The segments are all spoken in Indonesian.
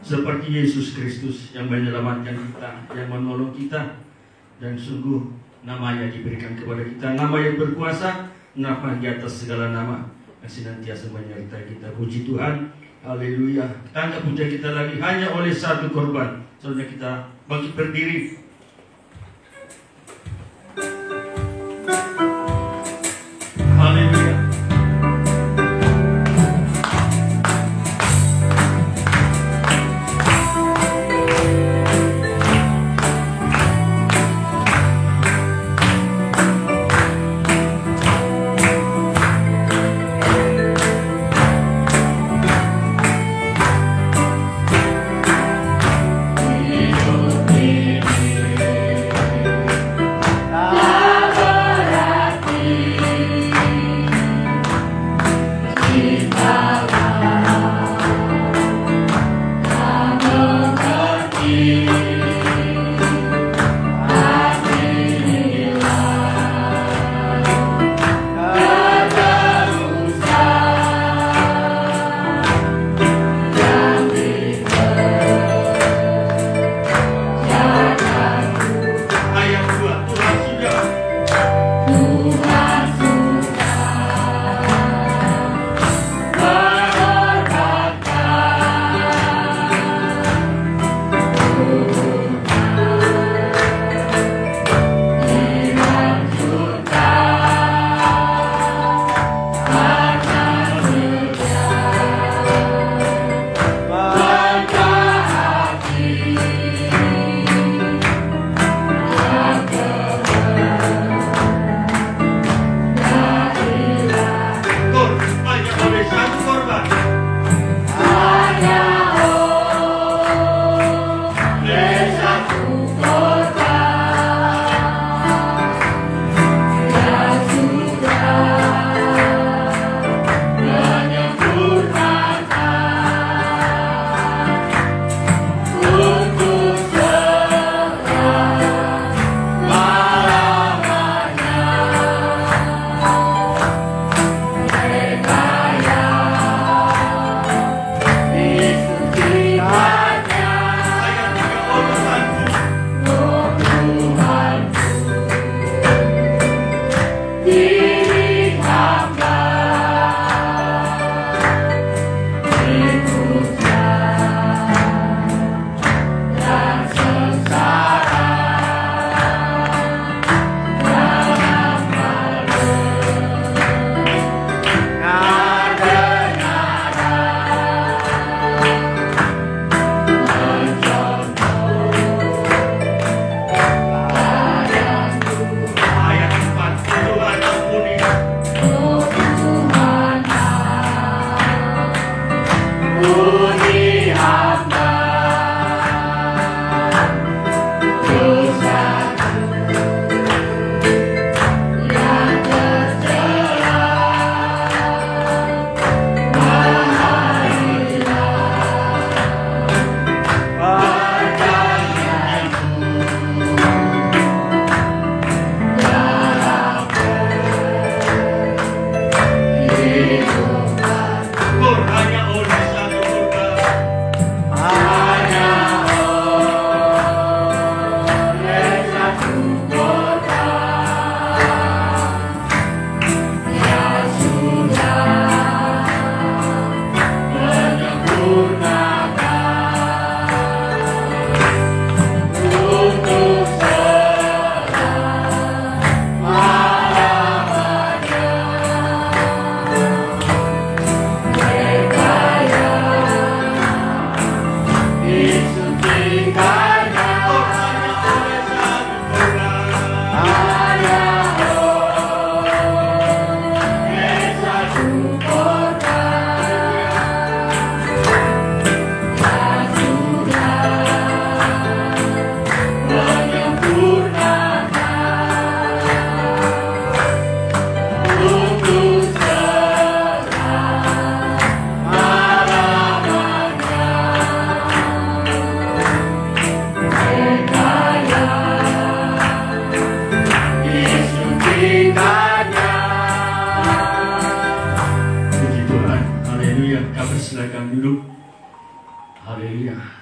seperti Yesus Kristus yang menyelamatkan kita, yang menolong kita, dan sungguh namanya diberikan kepada kita, nama yang berkuasa, nama di atas segala nama, yang senantiasa menyertai kita. Puji Tuhan, haleluya. Kita angkat puja kita lagi hanya oleh satu korban. Soalnya kita bangkit berdiri. Haleluya.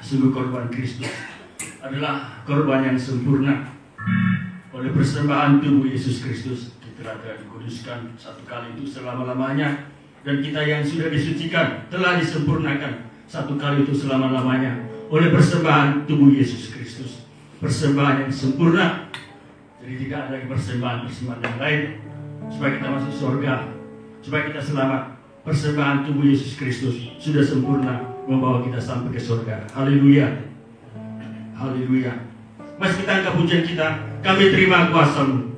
sungguh korban Kristus adalah korban yang sempurna. Oleh persembahan tubuh Yesus Kristus, kita telah dikuduskan satu kali itu selama-lamanya, dan kita yang sudah disucikan telah disempurnakan satu kali itu selama-lamanya oleh persembahan tubuh Yesus Kristus. Persembahan yang sempurna. Jadi tidak ada persembahan-persembahan yang lain supaya kita masuk surga, supaya kita selamat. Persembahan tubuh Yesus Kristus sudah sempurna membawa kita sampai ke surga. Haleluya. Haleluya. Mas, kita angkat pujian kita. Kami terima kuasa-Mu.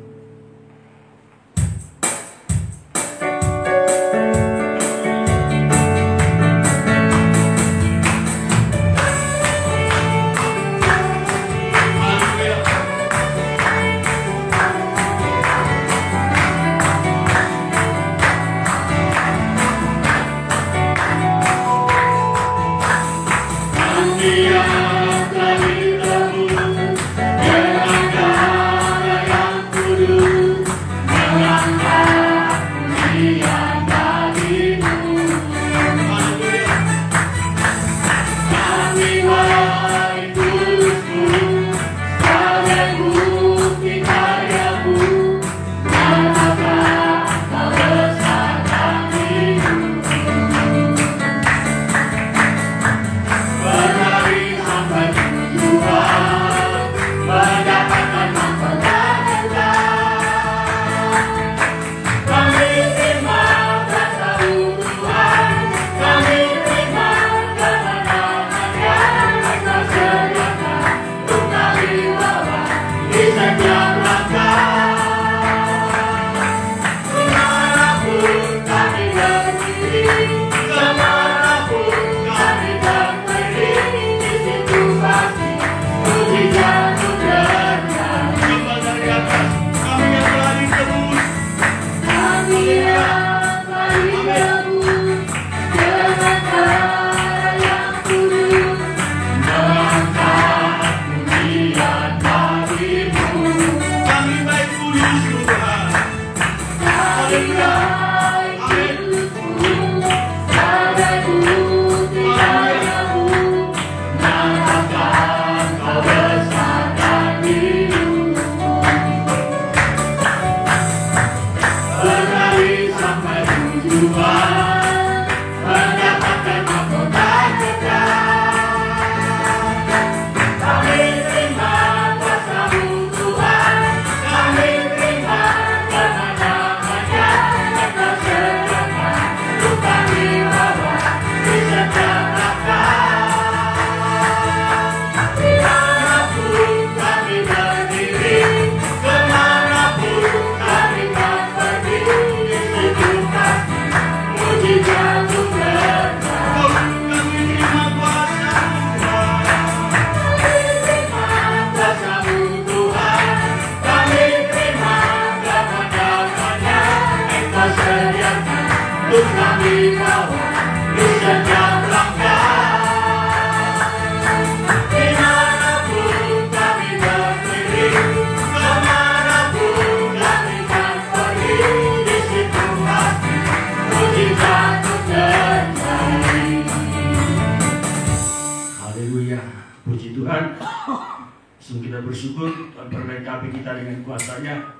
Bersyukur Tuhan perlengkapi kita dengan kuasa-Nya,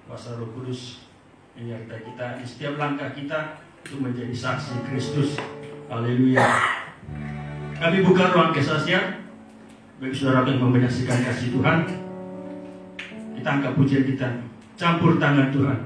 kuasa Roh Kudus menyertai kita di setiap langkah kita untuk menjadi saksi Kristus. Haleluya. Kami buka ruang kesaksian bagi saudara yang menyaksikan kasih Tuhan. Kita angkat pujian kita, campur tangan Tuhan.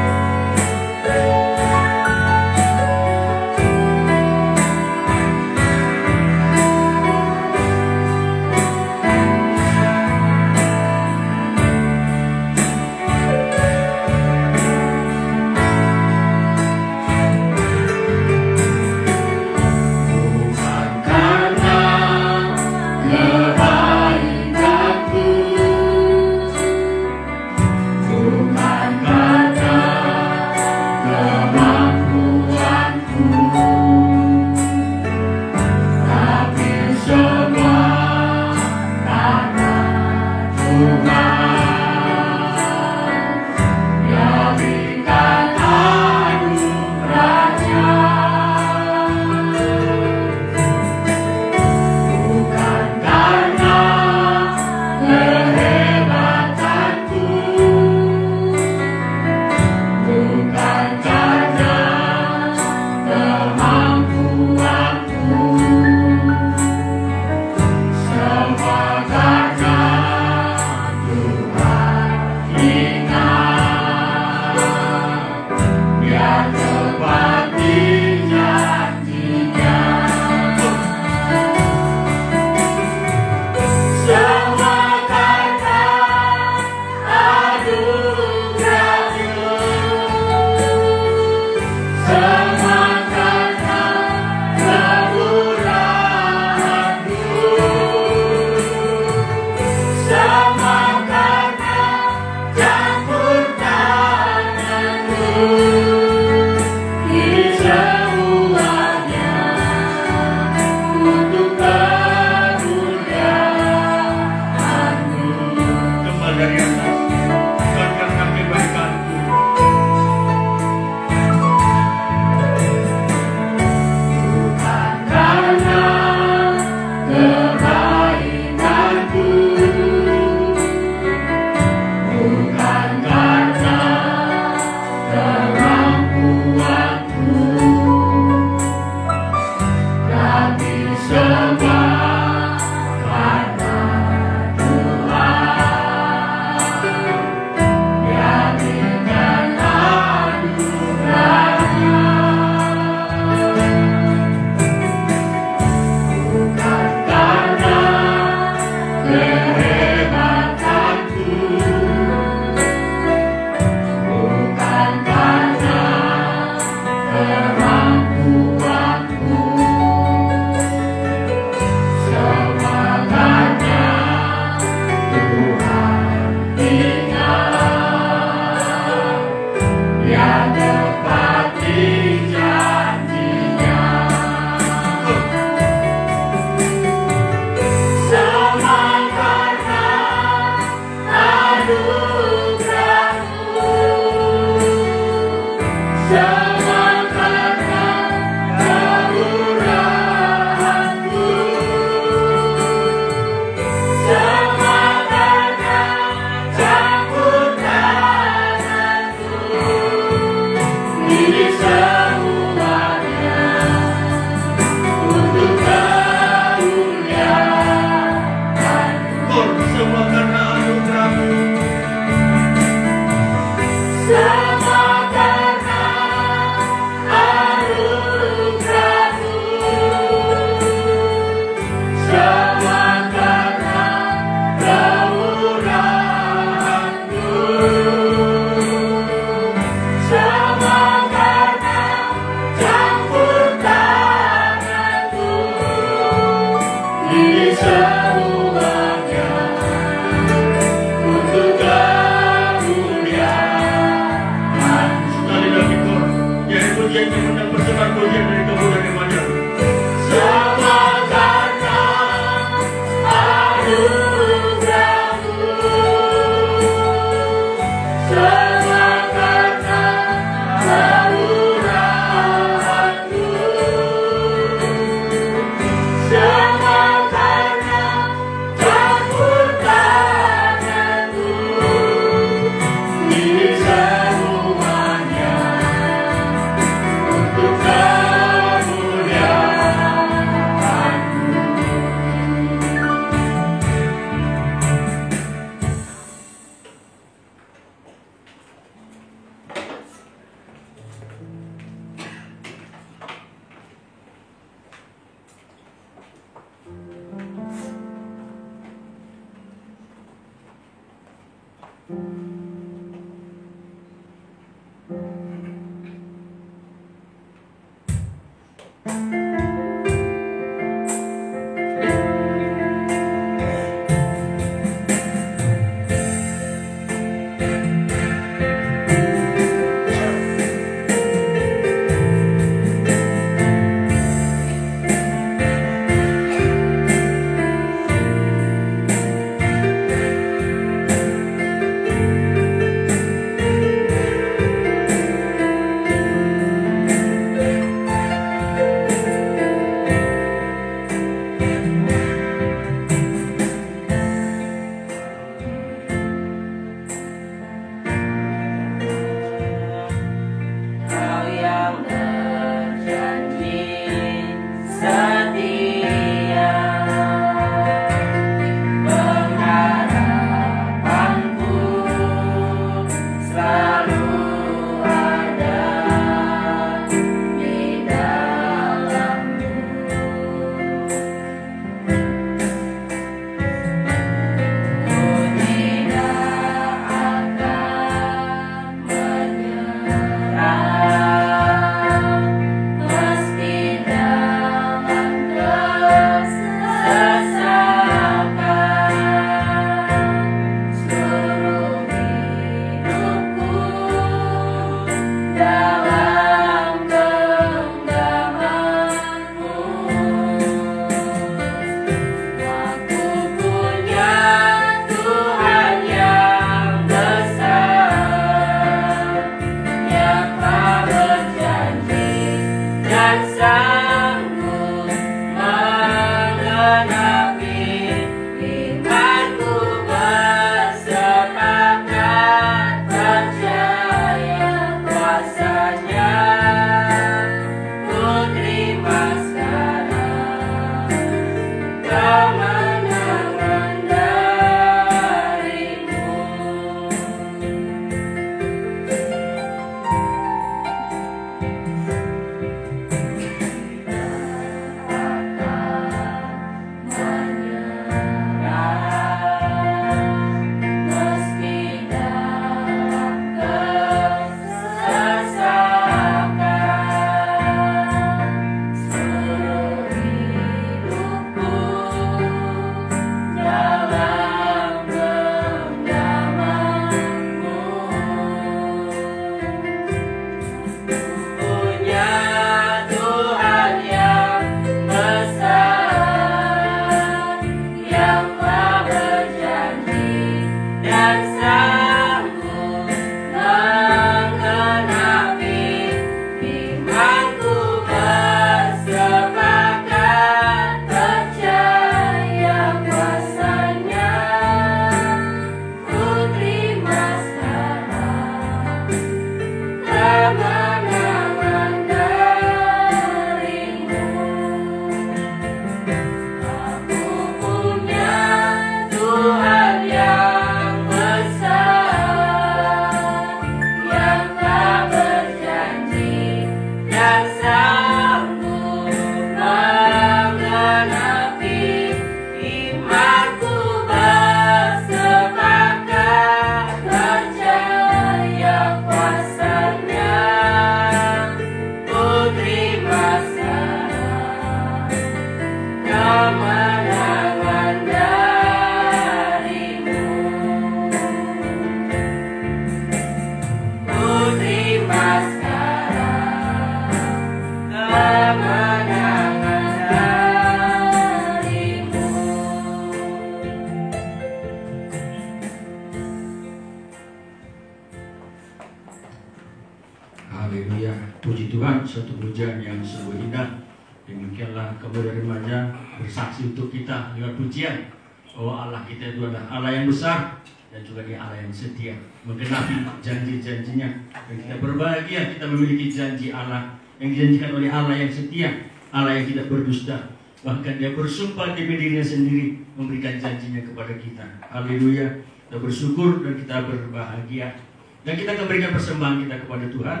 Suatu pujian yang sungguh indah. Demikianlah kemuliaan remaja bersaksi untuk kita lewat pujian bahwa Allah kita itu adalah Allah yang besar dan juga Dia Allah yang setia, menggenapi janji-janjinya. Dan kita berbahagia kita memiliki janji Allah yang dijanjikan oleh Allah yang setia, Allah yang tidak berdusta. Bahkan Dia bersumpah demi dirinya sendiri memberikan janjinya kepada kita. Haleluya. Kita bersyukur dan kita berbahagia. Dan kita akan berikan persembahan kita kepada Tuhan.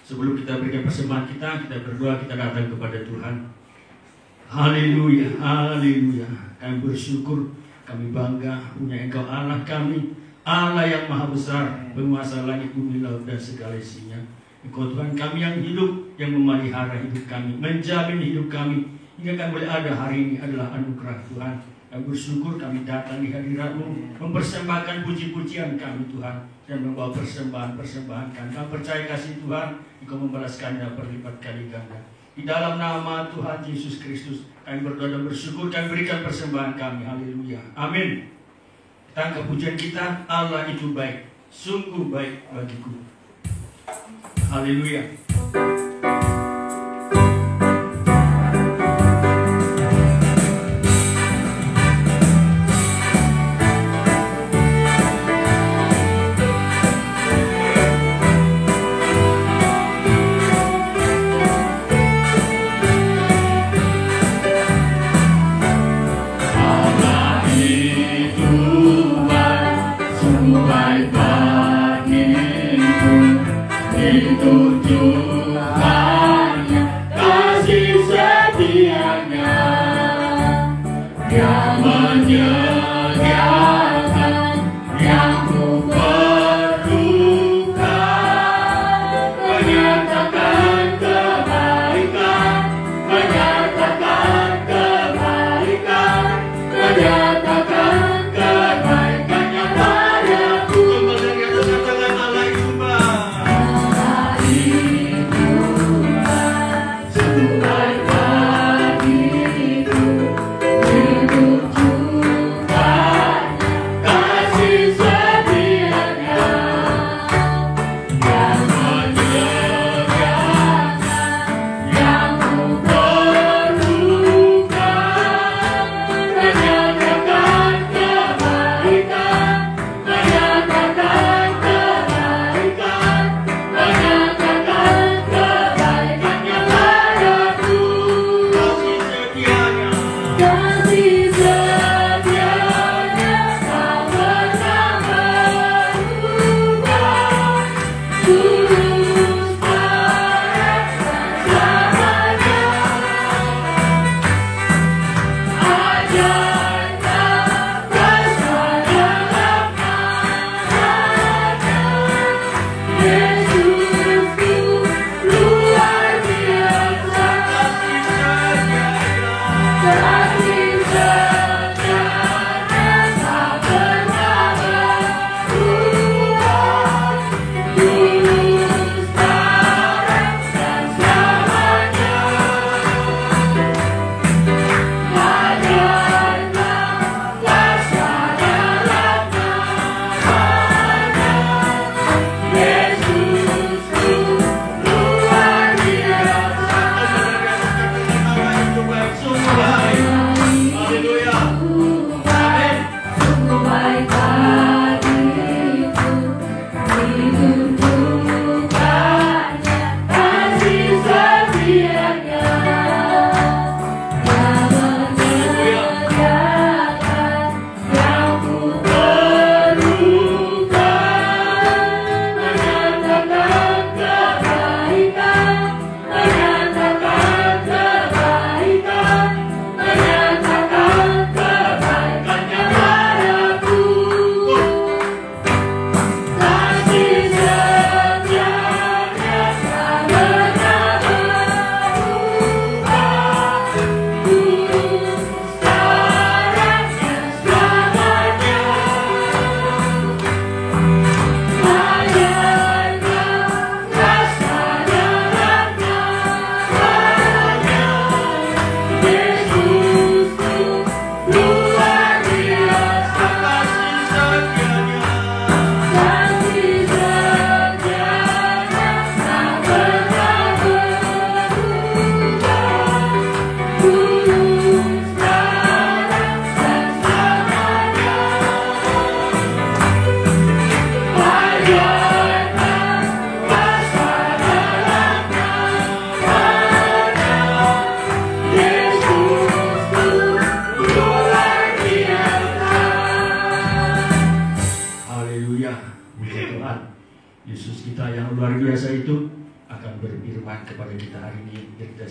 Sebelum kita berikan persembahan kita berdoa, kita datang kepada Tuhan. Haleluya, haleluya. Kami bersyukur, kami bangga punya Engkau Allah kami, Allah yang maha besar, penguasa langit, bumi, laut, dan segala isinya. Engkau Tuhan kami yang hidup, yang memelihara hidup kami, menjamin hidup kami, hingga kami boleh ada hari ini adalah anugerah Tuhan. Kami bersyukur kami datang di hadirat-Mu, mempersembahkan puji-pujian kami Tuhan, dan membawa persembahan-persembahan kami. Kami percaya kasih Tuhan, Engkau membalaskannya berlipat kali ganda. Di dalam nama Tuhan Yesus Kristus, kami berdoa dan bersyukur, kami berikan persembahan kami. Haleluya. Amin. Kita angkat pujian kita, Allah itu baik, sungguh baik bagiku. Haleluya.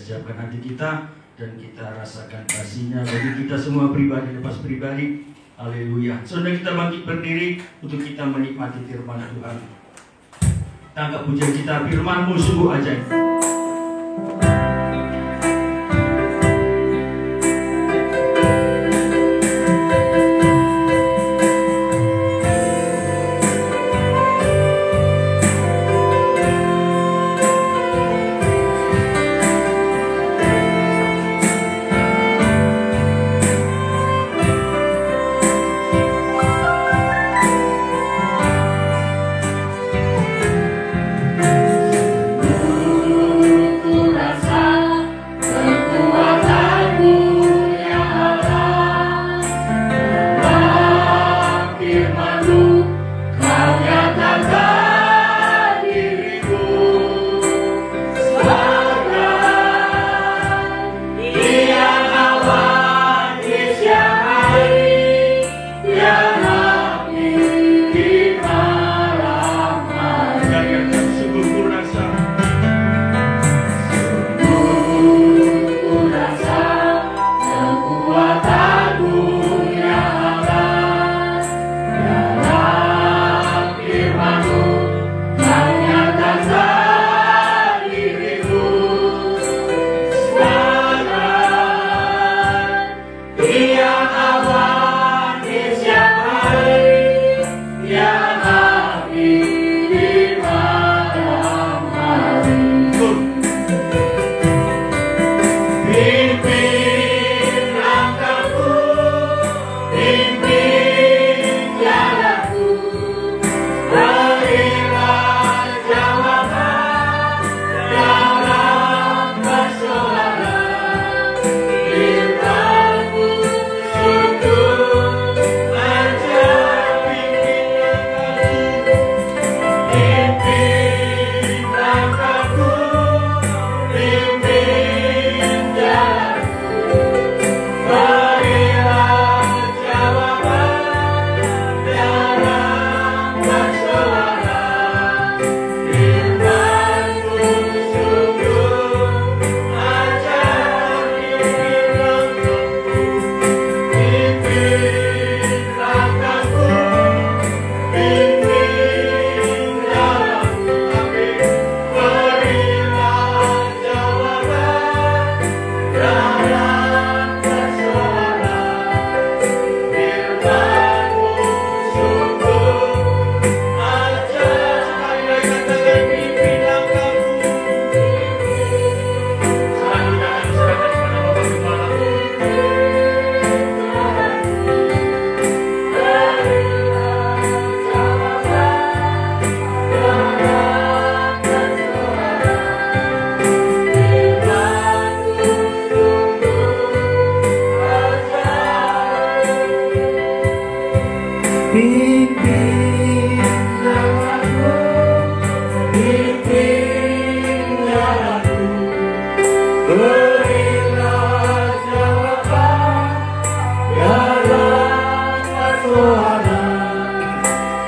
Siapkan hati kita dan kita rasakan kasih-Nya bagi kita semua pribadi lepas pribadi. Haleluya. Saudara, kita bangkit berdiri untuk kita menikmati firman Tuhan. Tangkap pujian kita, firman-Mu sungguh ajaib. Ooh.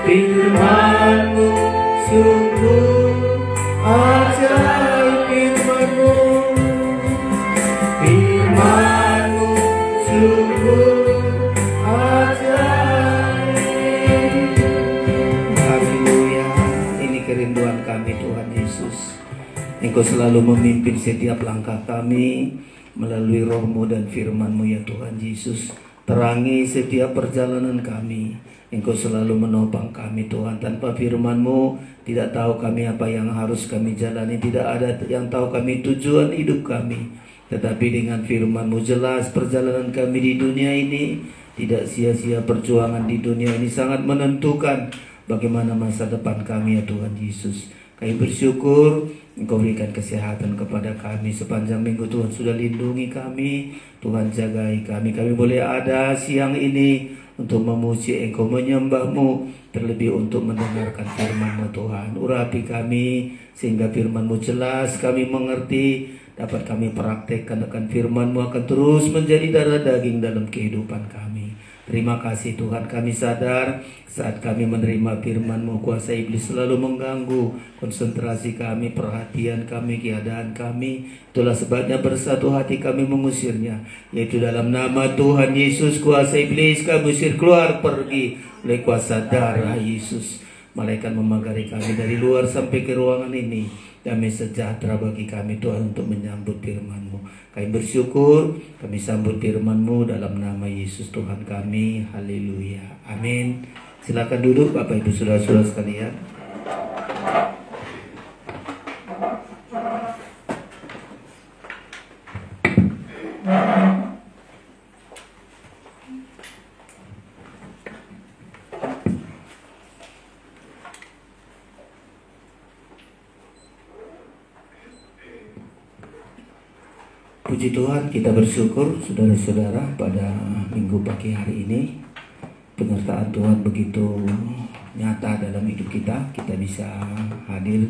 Firman-Mu sungguh ajaib, Firman-Mu, Firman-Mu sungguh ajaib. Haleluya. Ini kerinduan kami Tuhan Yesus. Engkau selalu memimpin setiap langkah kami melalui Roh-Mu dan Firman-Mu ya Tuhan Yesus. Terangi setiap perjalanan kami. Engkau selalu menopang kami Tuhan. Tanpa firman-Mu tidak tahu kami apa yang harus kami jalani. Tidak ada yang tahu kami tujuan hidup kami. Tetapi dengan firman-Mu jelas perjalanan kami di dunia ini. Tidak sia-sia perjuangan di dunia ini. Sangat menentukan bagaimana masa depan kami ya Tuhan Yesus. Kami bersyukur Engkau berikan kesehatan kepada kami sepanjang minggu. Tuhan sudah lindungi kami. Tuhan jagai kami. Kami boleh ada siang ini untuk memuji Engkau, menyembah-Mu, terlebih untuk mendengarkan firman-Mu Tuhan. Urapi kami sehingga firman-Mu jelas kami mengerti, dapat kami praktekkan akan firman-Mu akan terus menjadi darah daging dalam kehidupan kami. Terima kasih Tuhan, kami sadar saat kami menerima firman-Mu, kuasa iblis selalu mengganggu konsentrasi kami, perhatian kami, keadaan kami. Itulah sebabnya bersatu hati kami mengusirnya, yaitu dalam nama Tuhan Yesus. Kuasa iblis kami usir keluar, pergi oleh kuasa darah Yesus. Malaikat memagari kami dari luar sampai ke ruangan ini. Damai sejahtera bagi kami Tuhan untuk menyambut firman-Mu. Kami bersyukur, kami sambut firman-Mu dalam nama Yesus Tuhan kami. Haleluya. Amin. Silakan duduk Bapak Ibu Saudara-saudara sekalian. Puji Tuhan, kita bersyukur saudara-saudara pada minggu pagi hari ini penyertaan Tuhan begitu nyata dalam hidup kita. Kita bisa hadir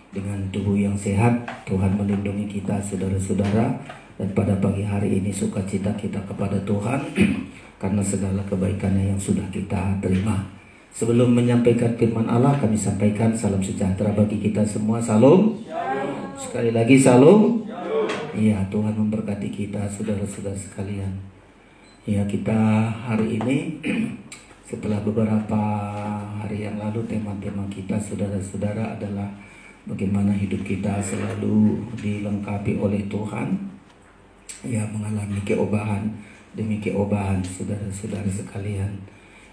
dengan tubuh yang sehat. Tuhan melindungi kita saudara-saudara. Dan pada pagi hari ini sukacita kita kepada Tuhan karena segala kebaikannya yang sudah kita terima. Sebelum menyampaikan firman Allah, kami sampaikan salam sejahtera bagi kita semua. Salam. Sekali lagi salam. Iya, Tuhan memberkati kita saudara-saudara sekalian. Ya, kita hari ini setelah beberapa hari yang lalu tema-tema kita saudara-saudara adalah bagaimana hidup kita selalu dilengkapi oleh Tuhan. Ya, mengalami keobahan demi keobahan saudara-saudara sekalian.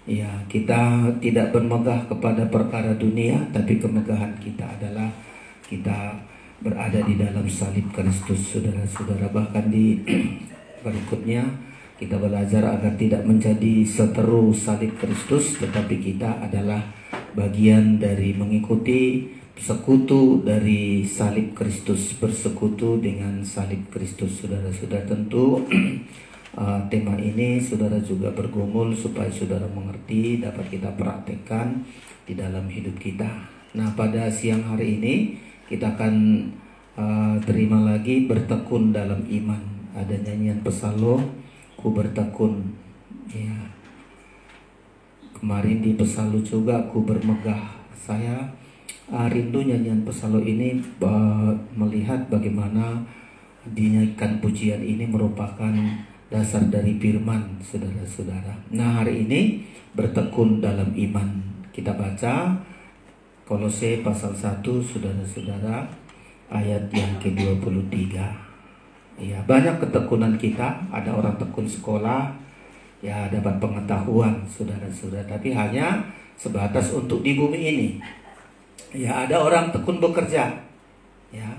Ya, kita tidak bermegah kepada perkara dunia, tapi kemegahan kita adalah kita berada di dalam salib Kristus saudara-saudara. Bahkan di berikutnya kita belajar agar tidak menjadi seteru salib Kristus, tetapi kita adalah bagian dari mengikuti sekutu dari salib Kristus, bersekutu dengan salib Kristus saudara-saudara. Tentu tema ini saudara juga bergumul supaya saudara mengerti, dapat kita praktekkan di dalam hidup kita. Nah, pada siang hari ini kita akan terima lagi bertekun dalam iman. Ada nyanyian Psalm, ku bertekun. Ya. Kemarin di Psalm juga ku bermegah. Saya rindu nyanyian Psalm ini melihat bagaimana dinyanyikan pujian ini merupakan dasar dari firman saudara-saudara. Nah, hari ini bertekun dalam iman. Kita baca Kolose pasal 1 saudara-saudara, ayat yang ke-23. Ya, banyak ketekunan kita. Ada orang tekun sekolah, ya dapat pengetahuan saudara-saudara, tapi hanya sebatas untuk di bumi ini. Ya, ada orang tekun bekerja, ya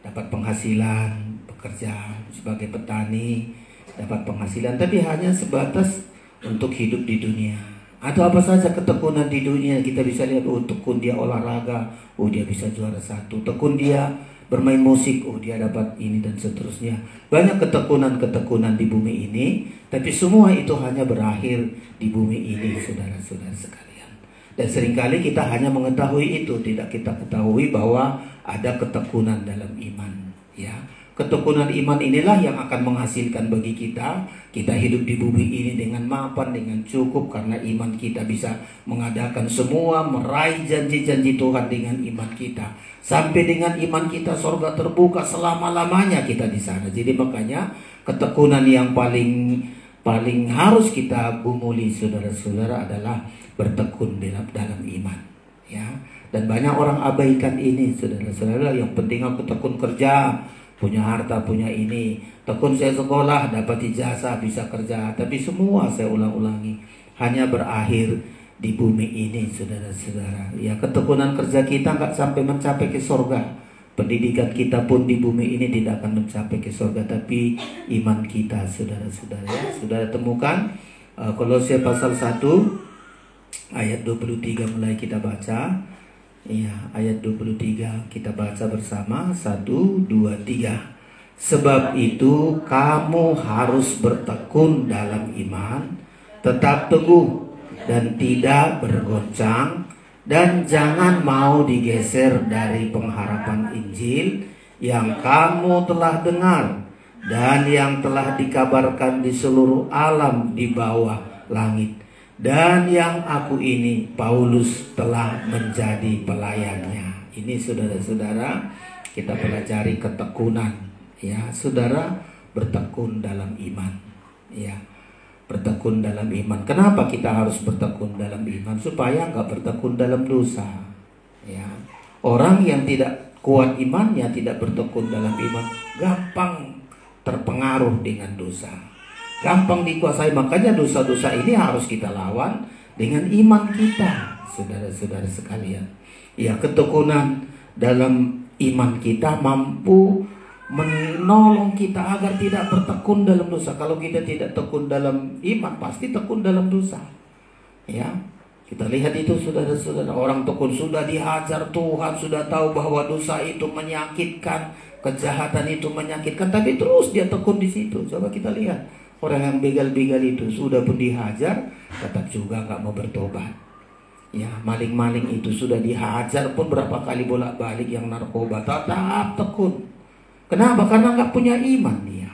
dapat penghasilan, bekerja sebagai petani, dapat penghasilan, tapi hanya sebatas untuk hidup di dunia. Atau apa saja ketekunan di dunia, kita bisa lihat, oh tekun dia olahraga, oh dia bisa juara 1, tekun dia bermain musik, oh dia dapat ini dan seterusnya. Banyak ketekunan-ketekunan di bumi ini, tapi semua itu hanya berakhir di bumi ini, saudara-saudara sekalian. Dan seringkali kita hanya mengetahui itu, tidak kita ketahui bahwa ada ketekunan dalam iman, ya. Ketekunan iman inilah yang akan menghasilkan bagi kita hidup di bumi ini dengan mapan, dengan cukup, karena iman kita bisa mengadakan semua, meraih janji-janji Tuhan dengan iman kita. Sampai dengan iman kita surga terbuka selama-lamanya kita di sana. Jadi makanya ketekunan yang paling harus kita gumuli, saudara-saudara, adalah bertekun dalam iman, ya. Dan banyak orang abaikan ini, saudara-saudara. Yang penting aku tekun kerja, punya harta, punya ini. Tekun saya sekolah, dapat ijazah, bisa kerja. Tapi semua, saya ulang-ulangi, hanya berakhir di bumi ini, saudara-saudara. Ya, ketekunan kerja kita nggak sampai mencapai ke surga. Pendidikan kita pun di bumi ini tidak akan mencapai ke surga. Tapi iman kita, saudara-saudara, ya. Saudara temukan Kolose pasal 1 ayat 23 mulai kita baca. Ya, ayat 23 kita baca bersama. 1, 2, 3. Sebab itu kamu harus bertekun dalam iman, tetap teguh dan tidak bergoncang, dan jangan mau digeser dari pengharapan Injil yang kamu telah dengar dan yang telah dikabarkan di seluruh alam di bawah langit, dan yang aku ini, Paulus, telah menjadi pelayannya. Ini saudara-saudara, kita pelajari ketekunan, ya. Saudara, bertekun dalam iman, ya. Bertekun dalam iman. Kenapa kita harus bertekun dalam iman? Supaya nggak bertekun dalam dosa, ya. Orang yang tidak kuat imannya, tidak bertekun dalam iman, gampang terpengaruh dengan dosa, gampang dikuasai. Makanya dosa-dosa ini harus kita lawan dengan iman kita, saudara-saudara sekalian. Ya, ketekunan dalam iman kita mampu menolong kita agar tidak bertekun dalam dosa. Kalau kita tidak tekun dalam iman, pasti tekun dalam dosa, ya. Kita lihat itu, saudara-saudara. Orang tekun sudah dihajar Tuhan, sudah tahu bahwa dosa itu menyakitkan, kejahatan itu menyakitkan, tapi terus dia tekun di situ. Coba kita lihat orang yang begal-begal itu, sudah pun dihajar, tetap juga nggak mau bertobat. Ya, maling-maling itu sudah dihajar pun berapa kali bolak-balik, yang narkoba tetap tekun. Kenapa? Karena nggak punya iman dia.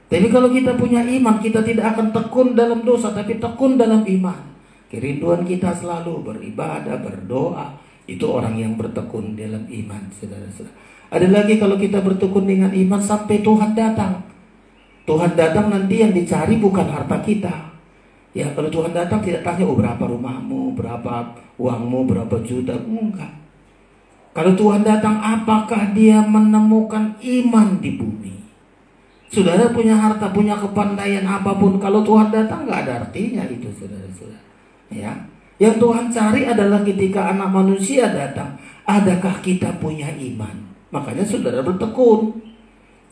Tapi kalau kita punya iman, kita tidak akan tekun dalam dosa, tapi tekun dalam iman. Kerinduan kita selalu beribadah, berdoa. Itu orang yang bertekun dalam iman, saudara-saudara. Ada lagi, kalau kita bertekun dengan iman sampai Tuhan datang. Tuhan datang, nanti yang dicari bukan harta kita. Ya, kalau Tuhan datang tidak tanya, oh berapa rumahmu, berapa uangmu, berapa juta. Enggak. Kalau Tuhan datang, apakah dia menemukan iman di bumi? Saudara punya harta, punya kepandaian apapun, kalau Tuhan datang nggak ada artinya itu, saudara-saudara. Ya, yang Tuhan cari adalah ketika anak manusia datang, adakah kita punya iman? Makanya saudara bertekun.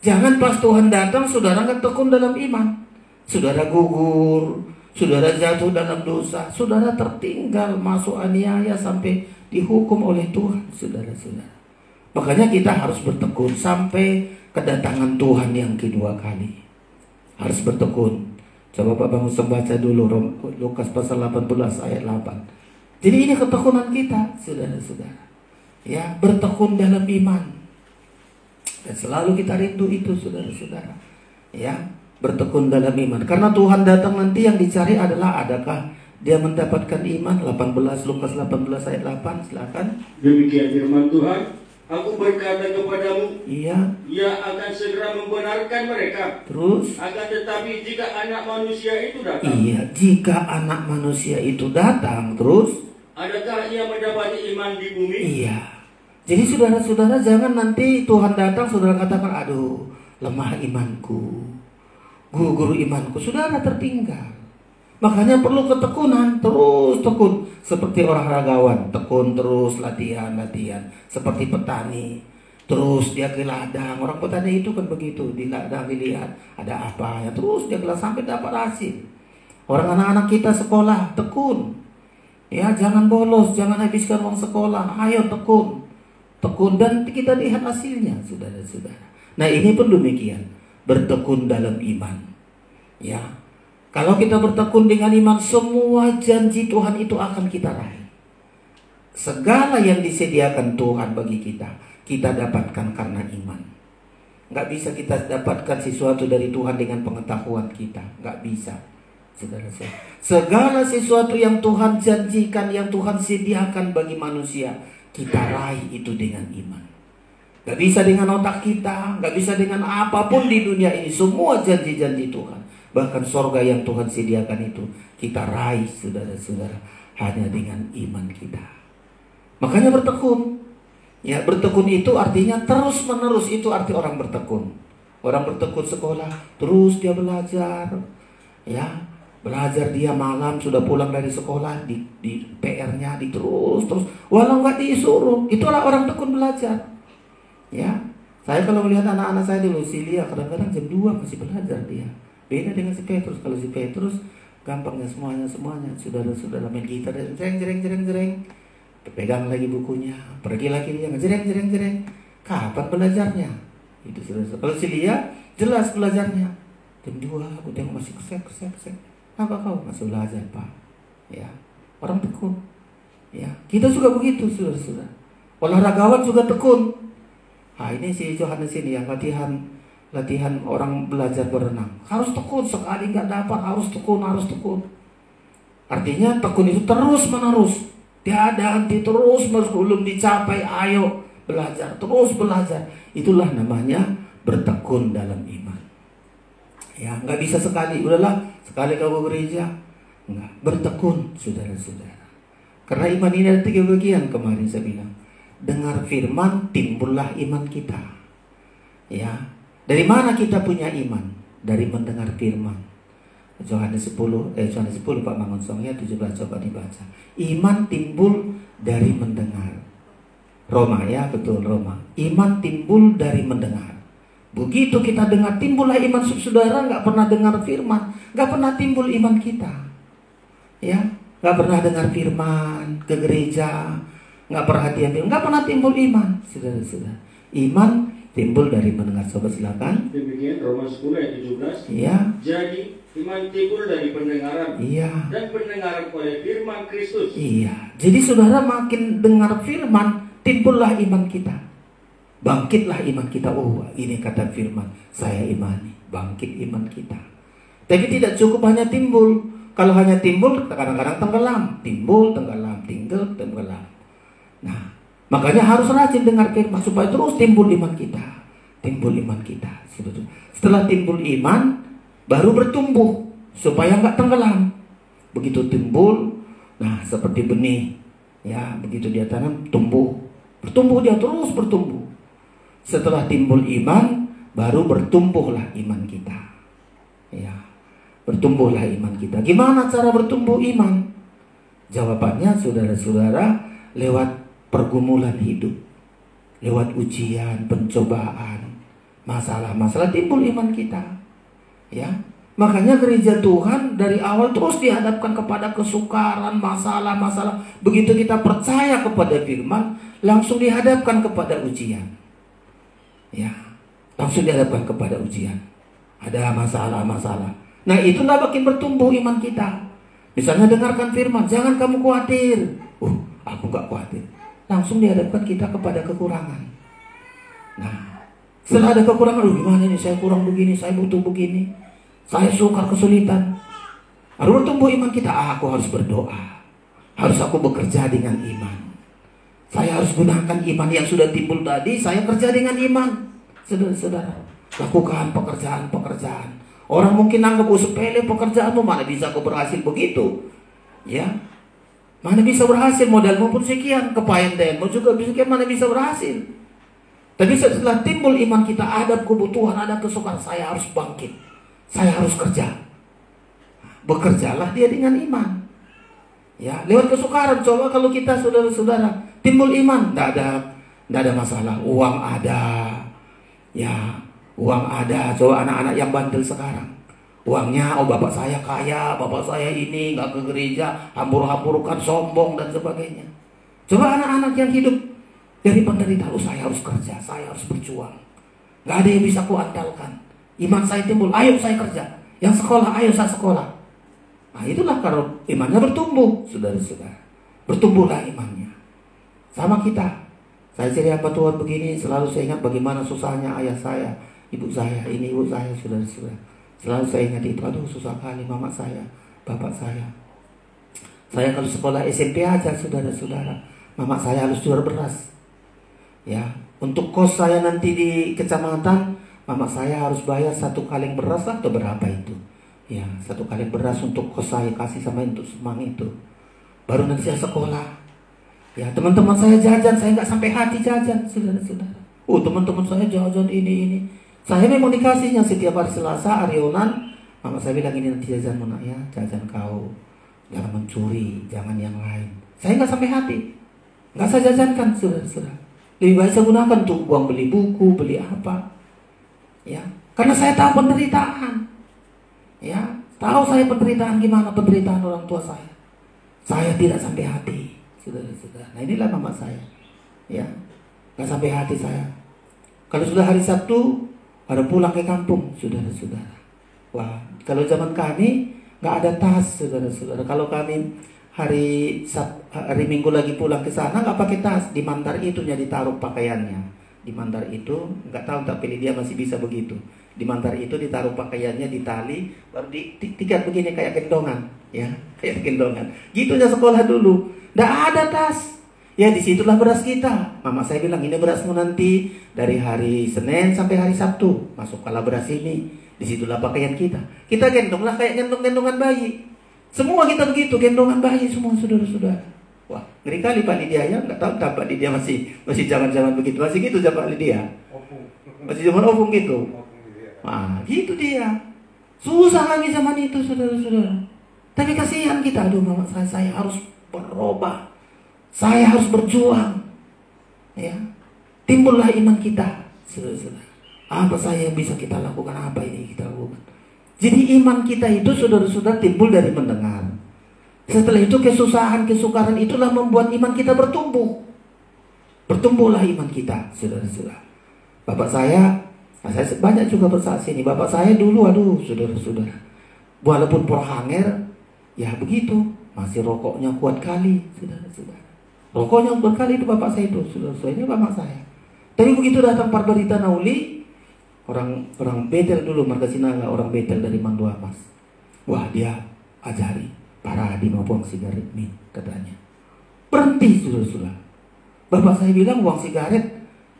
Jangan pas Tuhan datang, saudara nggak tekun dalam iman. Saudara gugur, saudara jatuh dalam dosa, saudara tertinggal, masuk aniaya sampai dihukum oleh Tuhan, saudara-saudara. Makanya kita harus bertekun sampai kedatangan Tuhan yang kedua kali. Harus bertekun. Coba Pak Bangus baca dulu Lukas pasal 18 ayat 8. Jadi ini ketekunan kita, saudara-saudara. Ya, bertekun dalam iman. Dan selalu kita rindu itu, saudara-saudara. Ya, bertekun dalam iman. Karena Tuhan datang nanti yang dicari adalah adakah dia mendapatkan iman. 18, Lukas 18 ayat 8, silakan. Demikian firman Tuhan, aku berkata kepadamu, iya, ia akan segera membenarkan mereka. Terus, akan tetapi jika anak manusia itu datang, iya, jika anak manusia itu datang, terus, adakah ia mendapati iman di bumi? Iya. Jadi saudara-saudara, jangan nanti Tuhan datang, saudara katakan, aduh, lemah imanku, gugur imanku. Saudara tertinggal. Makanya perlu ketekunan, terus tekun. Seperti orang ragawan, tekun terus, latihan. Seperti petani, terus dia ke ladang. Orang petani itu kan begitu, di ladang dilihat ada apa ya, terus dia kelas sampai dapat hasil. Orang anak-anak kita sekolah, tekun. Ya, jangan bolos, jangan habiskan uang sekolah. Ayo tekun. tekun dan kita lihat hasilnya, saudara-saudara. Nah, ini pun demikian, bertekun dalam iman. Ya, kalau kita bertekun dengan iman, semua janji Tuhan itu akan kita raih. Segala yang disediakan Tuhan bagi kita dapatkan karena iman. Nggak bisa kita dapatkan sesuatu dari Tuhan dengan pengetahuan kita, nggak bisa. Saudara-saudara, segala sesuatu yang Tuhan janjikan, yang Tuhan sediakan bagi manusia, kita raih itu dengan iman. Gak bisa dengan otak kita, gak bisa dengan apapun di dunia ini. Semua janji-janji Tuhan, bahkan sorga yang Tuhan sediakan itu, kita raih, saudara-saudara, hanya dengan iman kita. Makanya bertekun. Ya, bertekun itu artinya terus menerus, itu arti orang bertekun. Orang bertekun sekolah, terus dia belajar. Ya, belajar dia malam sudah pulang dari sekolah, di PR-nya terus walau nggak disuruh, itulah orang tekun belajar. Ya, saya kalau melihat anak-anak saya di Lusilia, kadang-kadang jam 2 masih belajar dia. Beda dengan si Petrus. Kalau si Petrus gampangnya semuanya, saudara-saudara, main gitar dan jereng, pegang lagi bukunya, pergi lagi dia jereng. Kapan belajarnya? Itu saudara. Kalau si Lia jelas belajarnya. Jam 2 aku tengok masih kesek. Apa kau masih belajar, Pak? Ya, orang tekun. Ya, kita juga begitu, saudara-saudara. Olahragawan juga tekun. Nah, ini si Johannes ini yang latihan orang belajar berenang. Harus tekun, sekali nggak dapat harus tekun. Artinya tekun itu terus menerus. Tiada henti, terus menerus, belum dicapai, ayo belajar, terus belajar. Itulah namanya bertekun dalam iman. Ya, nggak bisa sekali, udahlah sekali kau gereja. Enggak, bertekun, saudara-saudara. Karena iman ini ada 3 bagian, kemarin saya bilang. Dengar firman, timbullah iman kita. Ya, dari mana kita punya iman? Dari mendengar firman. Yohanes 10 Pak Mangun Songnya 17, coba dibaca. Iman timbul dari mendengar. Roma, ya betul, Roma. Iman timbul dari mendengar. Begitu kita dengar, timbullah iman. Saudara nggak pernah dengar firman, nggak pernah timbul iman kita. Ya, nggak pernah dengar firman, ke gereja, nggak perhatian, nggak pernah timbul iman, saudara-saudara. Iman timbul dari mendengar. Coba silakan. Demikian Roma 10 ayat 17. Iya. Jadi iman timbul dari pendengaran. Iya. Dan pendengaran oleh firman Kristus. Iya. Jadi saudara makin dengar firman, timbullah iman kita. Bangkitlah iman kita. Oh, ini kata firman, saya imani. Bangkit iman kita. Tapi tidak cukup hanya timbul. Kalau hanya timbul, kadang-kadang tenggelam. Timbul, tenggelam, tenggelam. Nah, makanya harus rajin dengar firman supaya terus timbul iman kita. Timbul iman kita. Setelah timbul iman, baru bertumbuh supaya nggak tenggelam. Begitu timbul, nah seperti benih, ya begitu dia tanam, bertumbuh dia terus bertumbuh. Setelah timbul iman, baru bertumbuhlah iman kita. Ya, bertumbuhlah iman kita. Gimana cara bertumbuh iman? Jawabannya, saudara-saudara, lewat pergumulan hidup, lewat ujian, pencobaan, masalah-masalah, timbul iman kita. Ya, makanya gereja Tuhan dari awal terus dihadapkan kepada kesukaran, masalah-masalah. Begitu kita percaya kepada firman, langsung dihadapkan kepada ujian. Ya, langsung dihadapkan kepada ujian. Ada masalah-masalah. Nah, itulah makin bertumbuh iman kita. Misalnya dengarkan firman, jangan kamu khawatir. Aku gak khawatir. Langsung dihadapkan kita kepada kekurangan. Nah, setelah ada kekurangan, gimana nih, saya kurang begini, saya butuh begini, saya suka kesulitan. Harus bertumbuh iman kita. Aku harus berdoa. Harus aku bekerja dengan iman. Saya harus gunakan iman yang sudah timbul tadi. Saya kerja dengan iman. Saudara-saudara, lakukan pekerjaan. Orang mungkin anggap sepele pekerjaanmu, mana bisa kau berhasil begitu. Ya, mana bisa berhasil, modalmu pun sekian, kepayendenmu juga sekian, mana bisa berhasil. Tapi setelah timbul iman kita, ada kebutuhan, ada kesukaan, saya harus bangkit, saya harus kerja. Bekerjalah dia dengan iman. Ya, lewat kesukaran. Coba kalau kita, saudara-saudara, timbul iman, tidak ada masalah. Uang ada, ya, uang ada. Coba anak-anak yang bandel sekarang, uangnya, bapak saya kaya, bapak saya ini nggak ke gereja, hambur-hamburkan, sombong dan sebagainya. Coba anak-anak yang hidup Dari penderitaan, saya harus kerja, saya harus berjuang. Gak ada yang bisa kuandalkan. Iman saya timbul, ayo saya kerja. Yang sekolah, ayo saya sekolah. Nah itulah kalau imannya bertumbuh, saudara-saudara. Bertumbuhlah imannya. Sama kita. Saya jadi hamba Tuhan begini, selalu saya ingat bagaimana susahnya ayah saya, ibu saya, ini ibu saya, saudara-saudara. Selalu saya ingat itu, aduh susah kali mama saya, bapak saya. Saya kalau sekolah SMP aja, saudara-saudara, mama saya harus jual beras. Ya, untuk kos saya nanti di kecamatan, mama saya harus bayar 1 kaleng beras atau berapa itu. Ya, 1 kaleng beras untuk kos saya kasih sama untuk semang itu. Baru nanti saya sekolah. Ya, teman-teman saya jajan, saya nggak sampai hati jajan, saudara-saudara. Oh, teman-teman saya jajan ini. Saya memang dikasihnya setiap hari Selasa, Arionan. Mama saya bilang ini nanti jajan mana ya, jajan kau. Jangan mencuri, jangan yang lain. Saya nggak sampai hati, nggak saya jajankan, saudara-saudara. Lebih baik saya gunakan untuk uang beli buku, beli apa. Ya, karena saya tahu penderitaan. Ya, tahu saya penderitaan gimana penderitaan orang tua saya. Saya tidak sampai hati, saudara-saudara. Nah inilah mama saya. Ya, nggak sampai hati saya. Kalau sudah hari Sabtu, baru pulang ke kampung, saudara-saudara. Wah, kalau zaman kami nggak ada tas, saudara-saudara. Kalau kami hari Minggu lagi pulang ke sana nggak pakai tas, di mandar itu ditaruh pakaiannya. Di mandar itu nggak tahu tapi dia masih bisa begitu. Di mandar itu ditaruh pakaiannya di tali, baru diikat begini kayak gendongan, ya kayak gendongan. Gitunya sekolah dulu, nggak ada tas. Ya disitulah beras kita. Mama saya bilang ini berasmu nanti dari hari Senin sampai hari Sabtu. Masuk kala beras ini. Disitulah pakaian kita. Kita gendonglah kayak gendongan bayi. Semua kita begitu, gendongan bayi semua saudara-saudara. Wah, ngeri kali Pak Lydia ya. Nggak tahu Pak Lydia masih zaman-zaman begitu. Masih gitu Pak Lydia. Masih zaman opung gitu. Nah, gitu dia. Susah kami zaman itu saudara-saudara. Tapi kasihan kita. Aduh mama saya harus berubah. Saya harus berjuang. Ya. Timbullah iman kita, saudara-saudara. Apa saya yang bisa kita lakukan? Apa ini kita lakukan? Jadi iman kita itu saudara-saudara timbul dari mendengar. Setelah itu kesusahan, kesukaran itulah membuat iman kita bertumbuh. Bertumbuhlah iman kita, saudara-saudara. Bapak saya banyak juga bersaksi nih. Bapak saya dulu, aduh saudara-saudara. Walaupun porhanger, ya begitu. Masih rokoknya kuat kali, saudara-saudara. Rokoknya kuat kali itu bapak saya itu, saudara-saudara. Ini bapak saya. Tapi begitu datang Parbarita Nauli, orang Betel dulu, marga Sinaga, orang Betel dari Mandua Mas. Wah dia ajari para di mau buang sigaret nih katanya. Berhenti saudara-saudara. Bapak saya bilang buang sigaret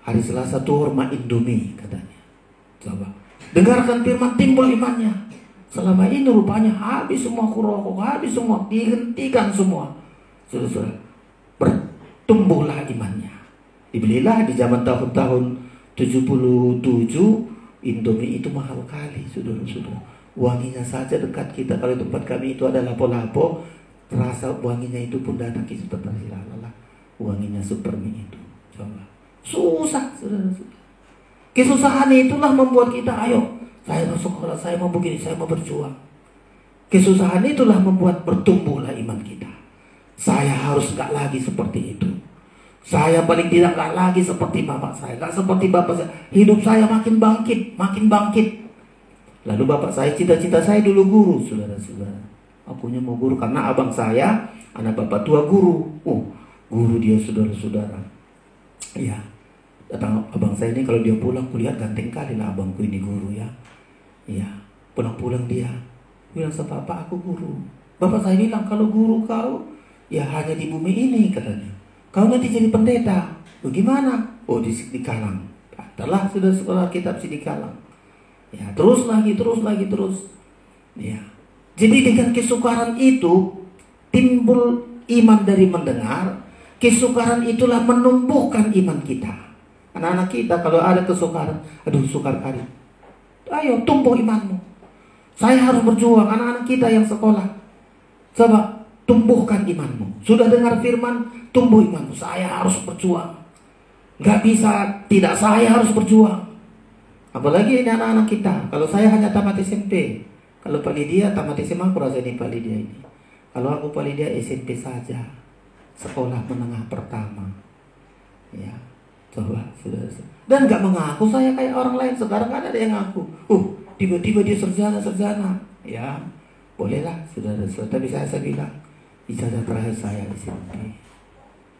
hari Selasa tuh hormat Indomie katanya. Coba dengarkan firman timbul imannya. Selama ini rupanya habis semua kurokok, habis semua, dihentikan semua. Saudara-saudara, bertumbuhlah imannya. Dibelilah di zaman tahun-tahun 77, Indomie itu mahal kali, saudara-saudara. Wanginya saja dekat kita. Kalau tempat kami itu ada lapo-lapo, terasa wanginya itu pun datang kita tersilalah. Wanginya supermi itu. Coba. Susah, saudara-saudara. Kesusahan itulah membuat kita, ayo, saya mau sekolah, saya mau begini, saya mau berjuang. Kesusahan itulah membuat bertumbuhlah iman kita. Saya harus gak lagi seperti itu. Saya paling tidak gak lagi seperti bapak saya, gak seperti bapak saya. Hidup saya makin bangkit, makin bangkit. Lalu bapak saya, cita-cita saya dulu guru, saudara-saudara. Akunya mau guru karena abang saya, anak bapak tua guru. Oh, guru dia saudara-saudara. Ya, datang abang saya ini kalau dia pulang kulihat ganteng kali lah abangku ini guru ya. Ya, pulang-pulang dia bilang sama bapak aku guru. Bapak saya bilang kalau guru kau ya hanya di bumi ini katanya. Kau nanti jadi pendeta. Bagaimana? Oh di Kalang. Adalah sudah sekolah kitab di Kalang. Ya terus lagi. Ya. Jadi dengan kesukaran itu timbul iman dari mendengar. Kesukaran itulah menumbuhkan iman kita. Anak-anak kita kalau ada kesukaran, aduh sukar kali. Ayo tumbuh imanmu. Saya harus berjuang. Anak-anak kita yang sekolah, coba tumbuhkan imanmu. Sudah dengar firman, tumbuh imanmu. Saya harus berjuang. Gak bisa tidak, saya harus berjuang. Apalagi ini anak-anak kita. Kalau saya hanya tamat SMP. Kalau Pak Lydia tamat SMA, aku rasa ini Pak Lydia ini. Kalau aku Pak Lydia SMP saja. Sekolah menengah pertama. Ya. Coba, saudara-saudara. Dan nggak mengaku saya kayak orang lain. Sekarang kan ada yang ngaku. Tiba-tiba dia sarjana. Ya, bolehlah, saudara-saudara. Tapi saya bilang, ijazah terakhir saya di sini.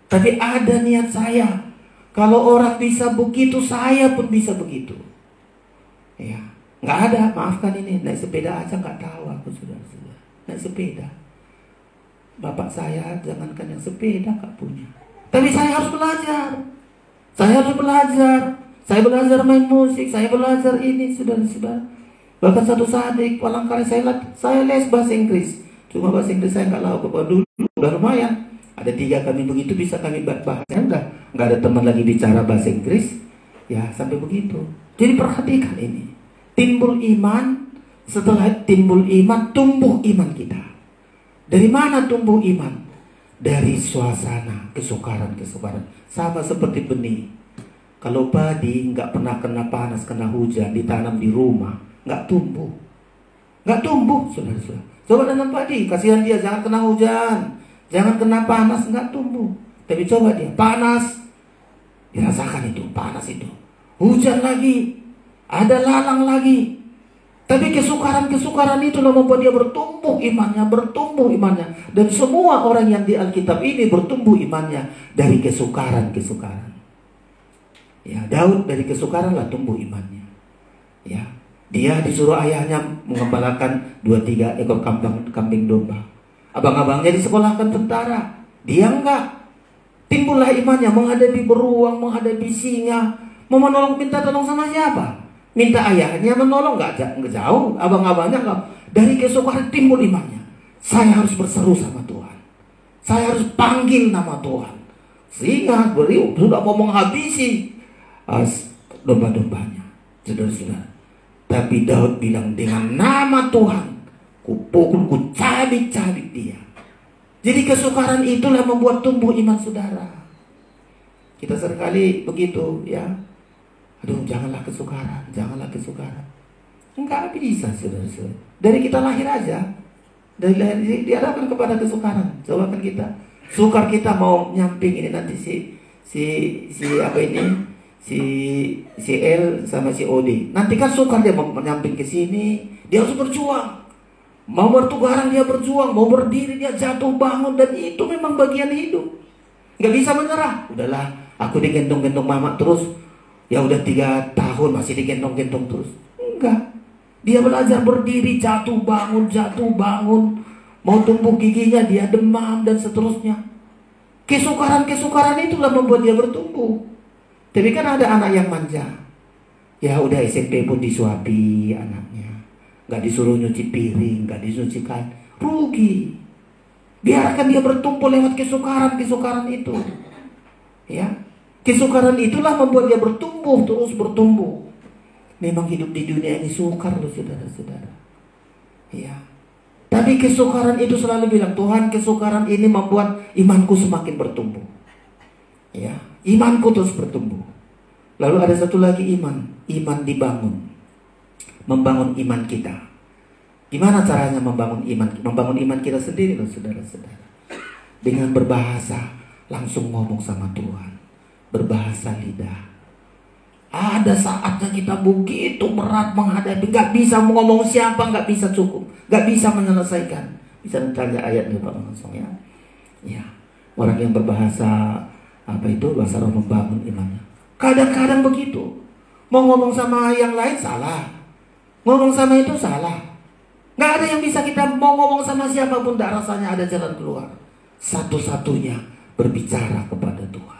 Tapi ada niat saya. Kalau orang bisa begitu, saya pun bisa begitu. Ya, nggak ada. Maafkan ini, naik sepeda aja nggak tahu aku, saudara-saudara. Naik sepeda. Bapak saya jangankan yang sepeda nggak punya. Tapi saya harus belajar. Saya belajar main musik, saya belajar ini, saudara-saudara. Bahkan satu saat barangkali saya les bahasa Inggris. Cuma bahasa Inggris saya nggak tahu dulu, udah lumayan. Ada 3 kami begitu bisa kami bahasa, udah nggak ada teman lagi bicara bahasa Inggris. Ya sampai begitu. Jadi perhatikan ini. Timbul iman, setelah timbul iman, tumbuh iman kita. Dari mana tumbuh iman? Dari suasana kesukaran. Sama seperti benih. Kalau padi nggak pernah kena panas, kena hujan, ditanam di rumah, nggak tumbuh. Saudara-saudara. Coba tanam padi, kasihan dia, jangan kena hujan, jangan kena panas, nggak tumbuh. Tapi coba dia panas, dirasakan itu, panas itu. Hujan lagi, ada lalang lagi. Tapi kesukaran itulah membuat dia bertumbuh imannya. Dan semua orang yang di Alkitab ini bertumbuh imannya dari kesukaran. Ya, Daud dari kesukaran lah tumbuh imannya. Ya, dia disuruh ayahnya mengembalakan 2-3 ekor kambing domba. Abang-abangnya disekolahkan tentara, dia enggak. Timbullah imannya menghadapi beruang, menghadapi singa. Mau minta tolong sama siapa? Minta ayahnya menolong, nggak jauh, abang-abangnya nggak. Dari kesukaran timbul imannya. Saya harus berseru sama Tuhan. Saya harus panggil nama Tuhan. Sehingga beliau sudah mau menghabisi domba-dombanya, saudara-saudara. Tapi Daud bilang, dengan nama Tuhan, kupukul, kucabik-cabik dia. Jadi kesukaran itulah membuat tumbuh iman saudara. Kita seringkali begitu, ya. Aduh, janganlah kesukaran. Enggak bisa, saudara-saudara. Dari kita lahir aja, dari lahir diarahkan kepada kesukaran. Coba kan kita, sukar kita mau nyamping ini nanti si L sama si OD. Nanti kan sukar dia mau nyamping ke sini, dia harus berjuang. Mau bertugaran dia berjuang, mau berdiri dia jatuh bangun, dan itu memang bagian hidup. Nggak bisa menyerah. Udahlah, aku digendong-gendong mama terus. Ya udah 3 tahun masih digendong-gendong terus. Enggak. Dia belajar berdiri, jatuh bangun. Mau tumbuh giginya dia demam dan seterusnya. Kesukaran itulah membuat dia bertumbuh. Tapi kan ada anak yang manja. Ya udah SMP pun disuapi anaknya. Nggak disuruh nyuci piring, nggak disuruh nyuci kain. Rugi. Biarkan dia bertumbuh lewat kesukaran itu. Ya. Kesukaran itulah membuat dia terus bertumbuh. Memang hidup di dunia ini sukar loh, saudara-saudara. Ya. Tapi kesukaran itu selalu bilang, Tuhan, kesukaran ini membuat imanku semakin bertumbuh. Ya, imanku terus bertumbuh. Lalu ada satu lagi iman dibangun. Membangun iman kita. Gimana caranya membangun iman? Membangun iman kita sendiri loh, saudara-saudara. Dengan berbahasa, langsung ngomong sama Tuhan. Berbahasa lidah. Ada saatnya kita begitu berat menghadapi, nggak bisa ngomong siapa, nggak bisa cukup, nggak bisa menyelesaikan. Bisa tanya ayatnya Pak langsung ya. Ya, orang yang berbahasa bahasa roh membangun imannya. Kadang-kadang begitu. Mau ngomong sama yang lain salah, ngomong sama itu salah. Nggak ada yang bisa kita mau ngomong sama siapapun, tak rasanya ada jalan keluar. Satu-satunya berbicara kepada Tuhan.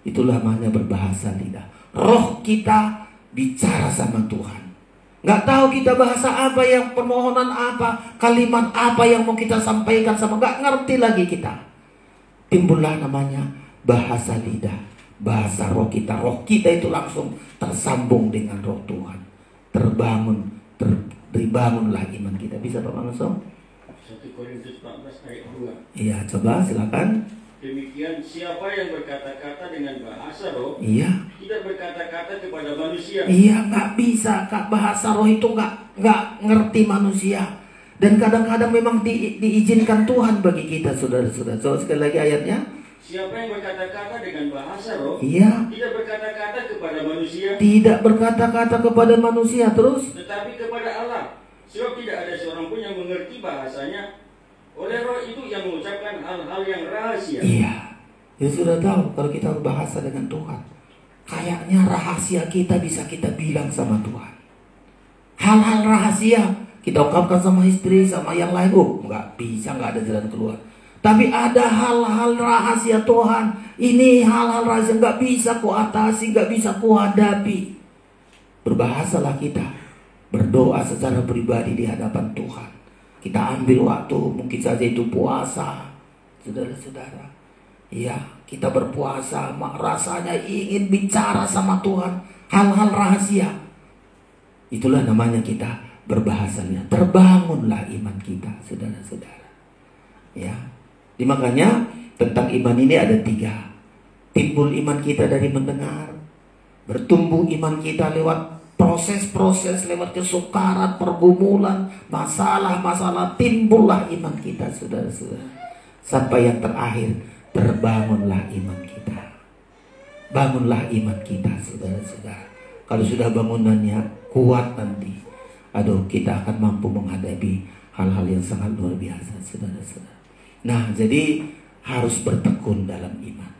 Itulah namanya berbahasa lidah. Roh kita bicara sama Tuhan. Nggak tahu kita bahasa apa, yang permohonan apa, kalimat apa yang mau kita sampaikan sama, nggak ngerti lagi kita. Timbullah namanya bahasa lidah, bahasa roh kita. Roh kita itu langsung tersambung dengan roh Tuhan. Dibangunlah iman kita. Bisa Pak langsung? 1 Korintus 14 ayat 2. Iya, coba silakan. Demikian siapa yang berkata-kata dengan bahasa roh, iya, tidak berkata-kata kepada manusia. Iya, nggak bisa Kak, bahasa roh itu nggak ngerti manusia. Dan kadang-kadang memang diizinkan Tuhan bagi kita, saudara-saudara. So, sekali lagi ayatnya Siapa yang berkata-kata dengan bahasa roh, Iya. tidak berkata-kata kepada manusia, Tidak berkata-kata kepada manusia, terus tetapi kepada Allah. Sebab tidak ada seorang pun yang mengerti bahasanya. Oleh roh itu yang mengucapkan hal-hal yang rahasia. iya. Ya sudah tahu kalau kita berbahasa dengan Tuhan, kayaknya rahasia kita bisa kita bilang sama Tuhan. Hal-hal rahasia kita ungkapkan sama istri, sama yang lain, nggak bisa, nggak ada jalan keluar. Tapi ada hal-hal rahasia Tuhan. Ini hal-hal rahasia nggak bisa ku atasi, nggak bisa ku hadapi. Berbahasalah kita, berdoa secara pribadi di hadapan Tuhan. Kita ambil waktu, mungkin saja itu puasa, saudara-saudara. Ya, kita berpuasa, rasanya ingin bicara sama Tuhan, hal-hal rahasia. Itulah namanya kita berbahasanya. Terbangunlah iman kita, saudara-saudara. Ya. Makanya tentang iman ini ada 3. Timbul iman kita dari mendengar. Bertumbuh iman kita lewat proses-proses, lewat kesukaran, pergumulan, masalah-masalah. Timbullah iman kita, saudara-saudara. Sampai yang terakhir, terbangunlah iman kita. Bangunlah iman kita, saudara-saudara. Kalau sudah bangunannya kuat nanti, kita akan mampu menghadapi hal-hal yang sangat luar biasa, saudara-saudara. Nah, jadi harus bertekun dalam iman.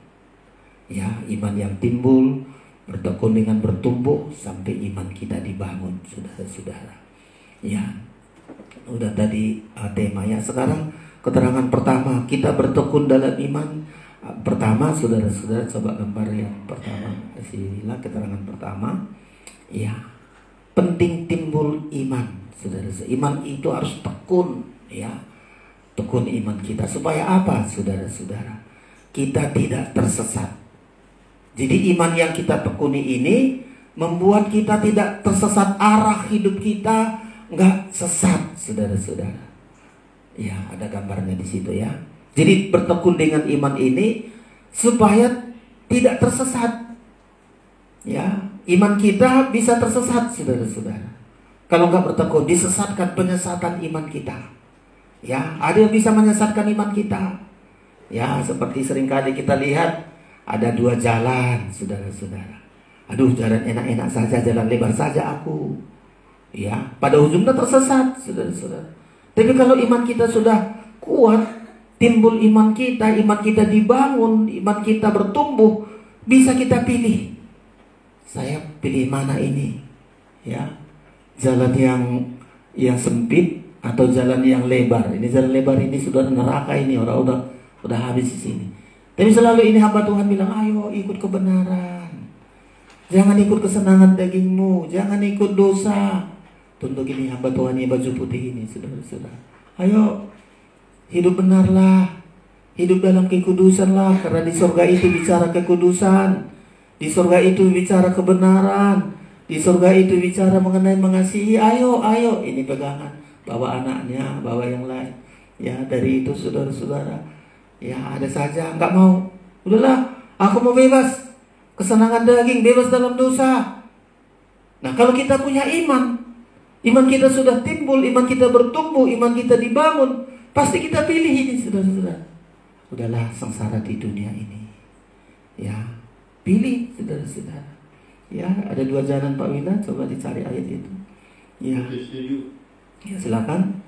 Ya, iman yang timbul bertekun dengan bertumbuh sampai iman kita dibangun, saudara-saudara. Ya, udah tadi temanya. Sekarang keterangan pertama, kita bertekun dalam iman. Pertama, saudara-saudara, coba gambar yang pertama. Kasihlah keterangan pertama. Ya, penting timbul iman, saudara-saudara. Iman itu harus tekun, ya. Tekun iman kita supaya apa, saudara-saudara? Kita tidak tersesat. Jadi iman yang kita tekuni ini membuat kita tidak tersesat arah hidup kita, nggak sesat, saudara-saudara. Ya, ada gambarnya di situ ya. Jadi bertekun dengan iman ini supaya tidak tersesat. Ya, iman kita bisa tersesat, saudara-saudara. Kalau nggak bertekun, disesatkan, penyesatan iman kita. Ya, ada yang bisa menyesatkan iman kita. Ya, seperti seringkali kita lihat ada 2 jalan, saudara-saudara. Aduh, jalan enak-enak saja, jalan lebar saja aku. Ya, pada ujungnya tersesat, saudara-saudara. Tapi kalau iman kita sudah kuat, timbul iman kita dibangun, iman kita bertumbuh, bisa kita pilih. Saya pilih mana ini? Ya, jalan yang sempit atau jalan yang lebar. Ini jalan lebar ini sudah neraka ini, orang udah habis di sini. Tapi selalu ini hamba Tuhan bilang, ayo ikut kebenaran. Jangan ikut kesenangan dagingmu, jangan ikut dosa. Untuk ini hamba Tuhan yang baju putih ini, saudara-saudara. Ayo hidup benarlah, hidup dalam kekudusanlah, karena di surga itu bicara kekudusan, di surga itu bicara kebenaran, di surga itu bicara mengenai mengasihi. Ayo, ini pegangan. Bawa anaknya, bawa yang lain. Ya, dari itu saudara-saudara. Ya, ada saja nggak mau. Udahlah, aku mau bebas. Kesenangan daging, bebas dalam dosa. Nah, kalau kita punya iman kita sudah timbul, iman kita bertumbuh, iman kita dibangun, pasti kita pilih ini, saudara-saudara. Udahlah, sengsara di dunia ini. Ya, pilih, saudara-saudara. Ya, ada 2 jalan Pak Wina, coba dicari ayat itu. Ya. Ya, silakan.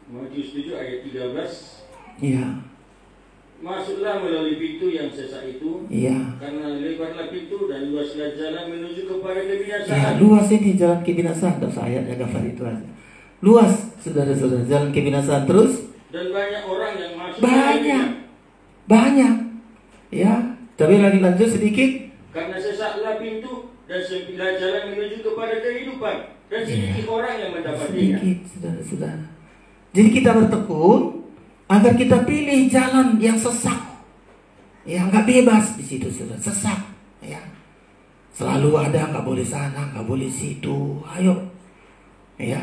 Matius 7 ayat 13. Iya. Masuklah melalui pintu yang sesak itu. Iya. Karena lebarlah pintu dan luaslah jalan menuju kepada kebinasaan. Ya, luas ini jalan kebinasaan. Dan ayatnya gambar itu aja. Luas, saudara-saudara, jalan kebinasaan terus. Dan banyak orang yang masuk. Banyak. Ya. Tapi lagi lanjut sedikit. Karena sesaklah pintu dan sempitlah jalan menuju kepada kehidupan. Dan sedikit orang yang mendapatinya. Sedikit, saudara-saudara. Jadi kita bertekun agar kita pilih jalan yang sesak. Ya, nggak bebas di situ, saudara. Sesak. Ya. Selalu ada, nggak boleh sana, nggak boleh situ. Ayo. Ya,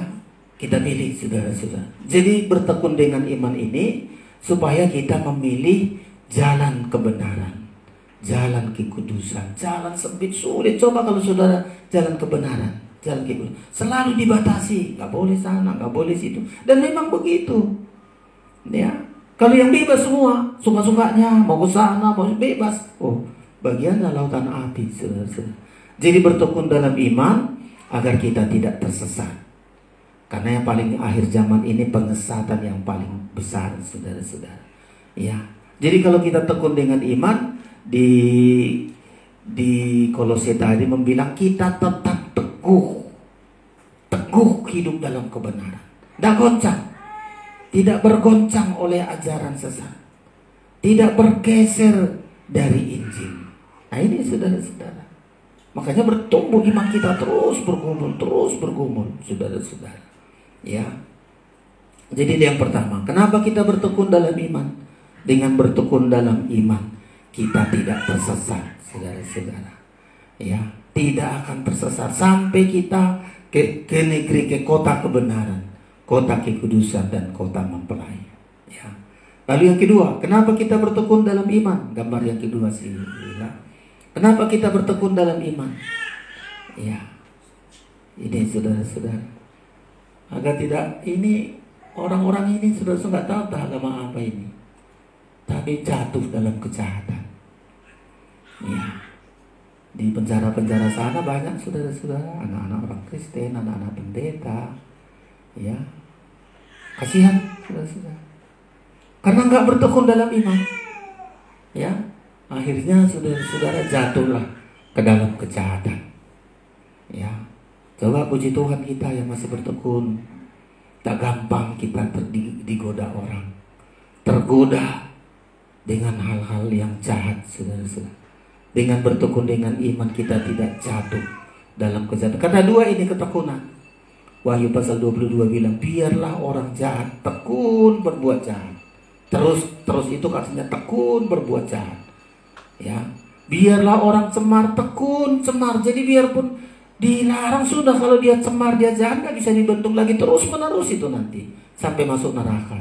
kita pilih, saudara-saudara. Jadi bertekun dengan iman ini supaya kita memilih jalan kebenaran, jalan kekudusan, jalan sempit sulit. Coba kalau saudara jalan kebenaran, jalan kekudusan, selalu dibatasi, nggak boleh sana, nggak boleh situ. Dan memang begitu. Ya, Kalau yang bebas semua, suka-sukanya, mau ke sana, mau bebas. Oh, bagiannya lautan api, saudara-saudara. Jadi bertekun dalam iman agar kita tidak tersesat. Karena yang paling akhir zaman ini pengesatan yang paling besar, saudara-saudara. Ya. Jadi kalau kita tekun dengan iman, di Kolose tadi membilang kita tetap teguh hidup dalam kebenaran. Tidak goncang. Tidak bergoncang oleh ajaran sesat. Tidak bergeser dari Injil. Nah ini saudara-saudara. Makanya bertumbuh iman kita terus bergumul, saudara-saudara. Ya. Jadi yang pertama, kenapa kita bertekun dalam iman? Dengan bertekun dalam iman, kita tidak tersesat, saudara-saudara. Ya, tidak akan tersesat sampai kita ke negeri, ke kota kebenaran, kota kekudusan dan kota mempelai. Ya. Lalu yang kedua, kenapa kita bertekun dalam iman? Gambar yang kedua sih. Ya. Kenapa kita bertekun dalam iman? Ya, ini saudara-saudara. Agar tidak ini orang-orang ini sudah nggak tahu agama apa ini, tapi jatuh dalam kejahatan. Ya, di penjara-penjara sana banyak saudara-saudara, anak-anak orang Kristen, anak-anak pendeta. Ya, kasihan saudara-saudara. Karena nggak bertekun dalam iman. Ya, akhirnya saudara-saudara jatuhlah ke dalam kejahatan. Ya, coba puji Tuhan kita yang masih bertekun. Tak gampang kita digoda orang, tergoda dengan hal-hal yang jahat, saudara-saudara. Dengan bertekun dengan iman kita tidak jatuh dalam kejahatan. Karena dua ini ketekunan. Wahyu pasal 22 bilang, biarlah orang jahat tekun berbuat jahat. Terus itu artinya tekun berbuat jahat. Ya, biarlah orang cemar tekun cemar. Jadi biarpun dilarang sudah, kalau dia cemar, dia jahat, nggak bisa dibentuk lagi, terus menerus itu nanti sampai masuk neraka.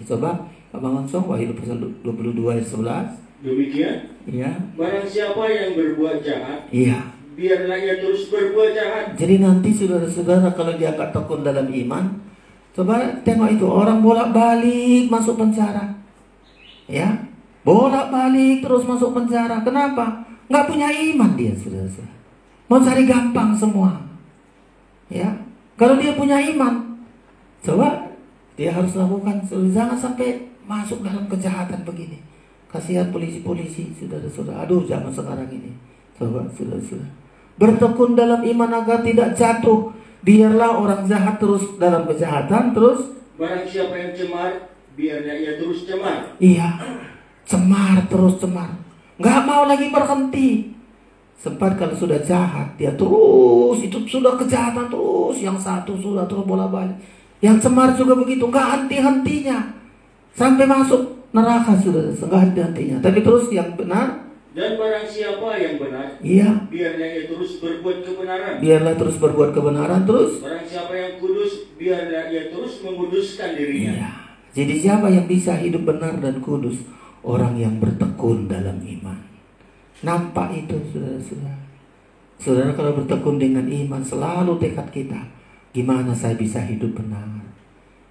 Coba Abang Onsong, Wahyu pasal 22 ayat 11. Demikian. Iya. Barang siapa yang berbuat jahat, iya, biarlah ia terus berbuat jahat. Jadi nanti saudara-saudara kalau dia nggak tekun dalam iman, coba tengok itu orang bolak-balik masuk penjara. Ya, bolak-balik terus masuk penjara. Kenapa? Nggak punya iman dia, saudara-saudara. Mau cari gampang semua. Ya, kalau dia punya iman, coba dia harus lakukan. Jangan sampai masuk dalam kejahatan begini. Kasihan polisi-polisi, saudara-saudara. Aduh, zaman sekarang ini. Coba, saudara-saudara. Bertekun dalam iman agar tidak jatuh. Biarlah orang jahat terus dalam kejahatan, terus. Barang siapa yang cemar, biarlah ia terus cemar. Iya, cemar terus cemar. Nggak mau lagi berhenti. Sempat kalau sudah jahat, dia terus, itu sudah kejahatan terus. Yang satu sudah terus bola-balik. Yang cemar juga begitu, nggak henti-hentinya. Sampai masuk neraka sudah, nggak henti-hentinya. Tapi terus yang benar. Dan barang siapa yang benar, iya, biarlah ia terus berbuat kebenaran. Biarlah terus berbuat kebenaran, terus. Barang siapa yang kudus, biarlah ia terus menguduskan dirinya. Iya. Jadi siapa yang bisa hidup benar dan kudus? Orang yang bertekun dalam iman. Nampak itu, saudara-saudara. Saudara kalau bertekun dengan iman, selalu tekad kita, gimana saya bisa hidup benar,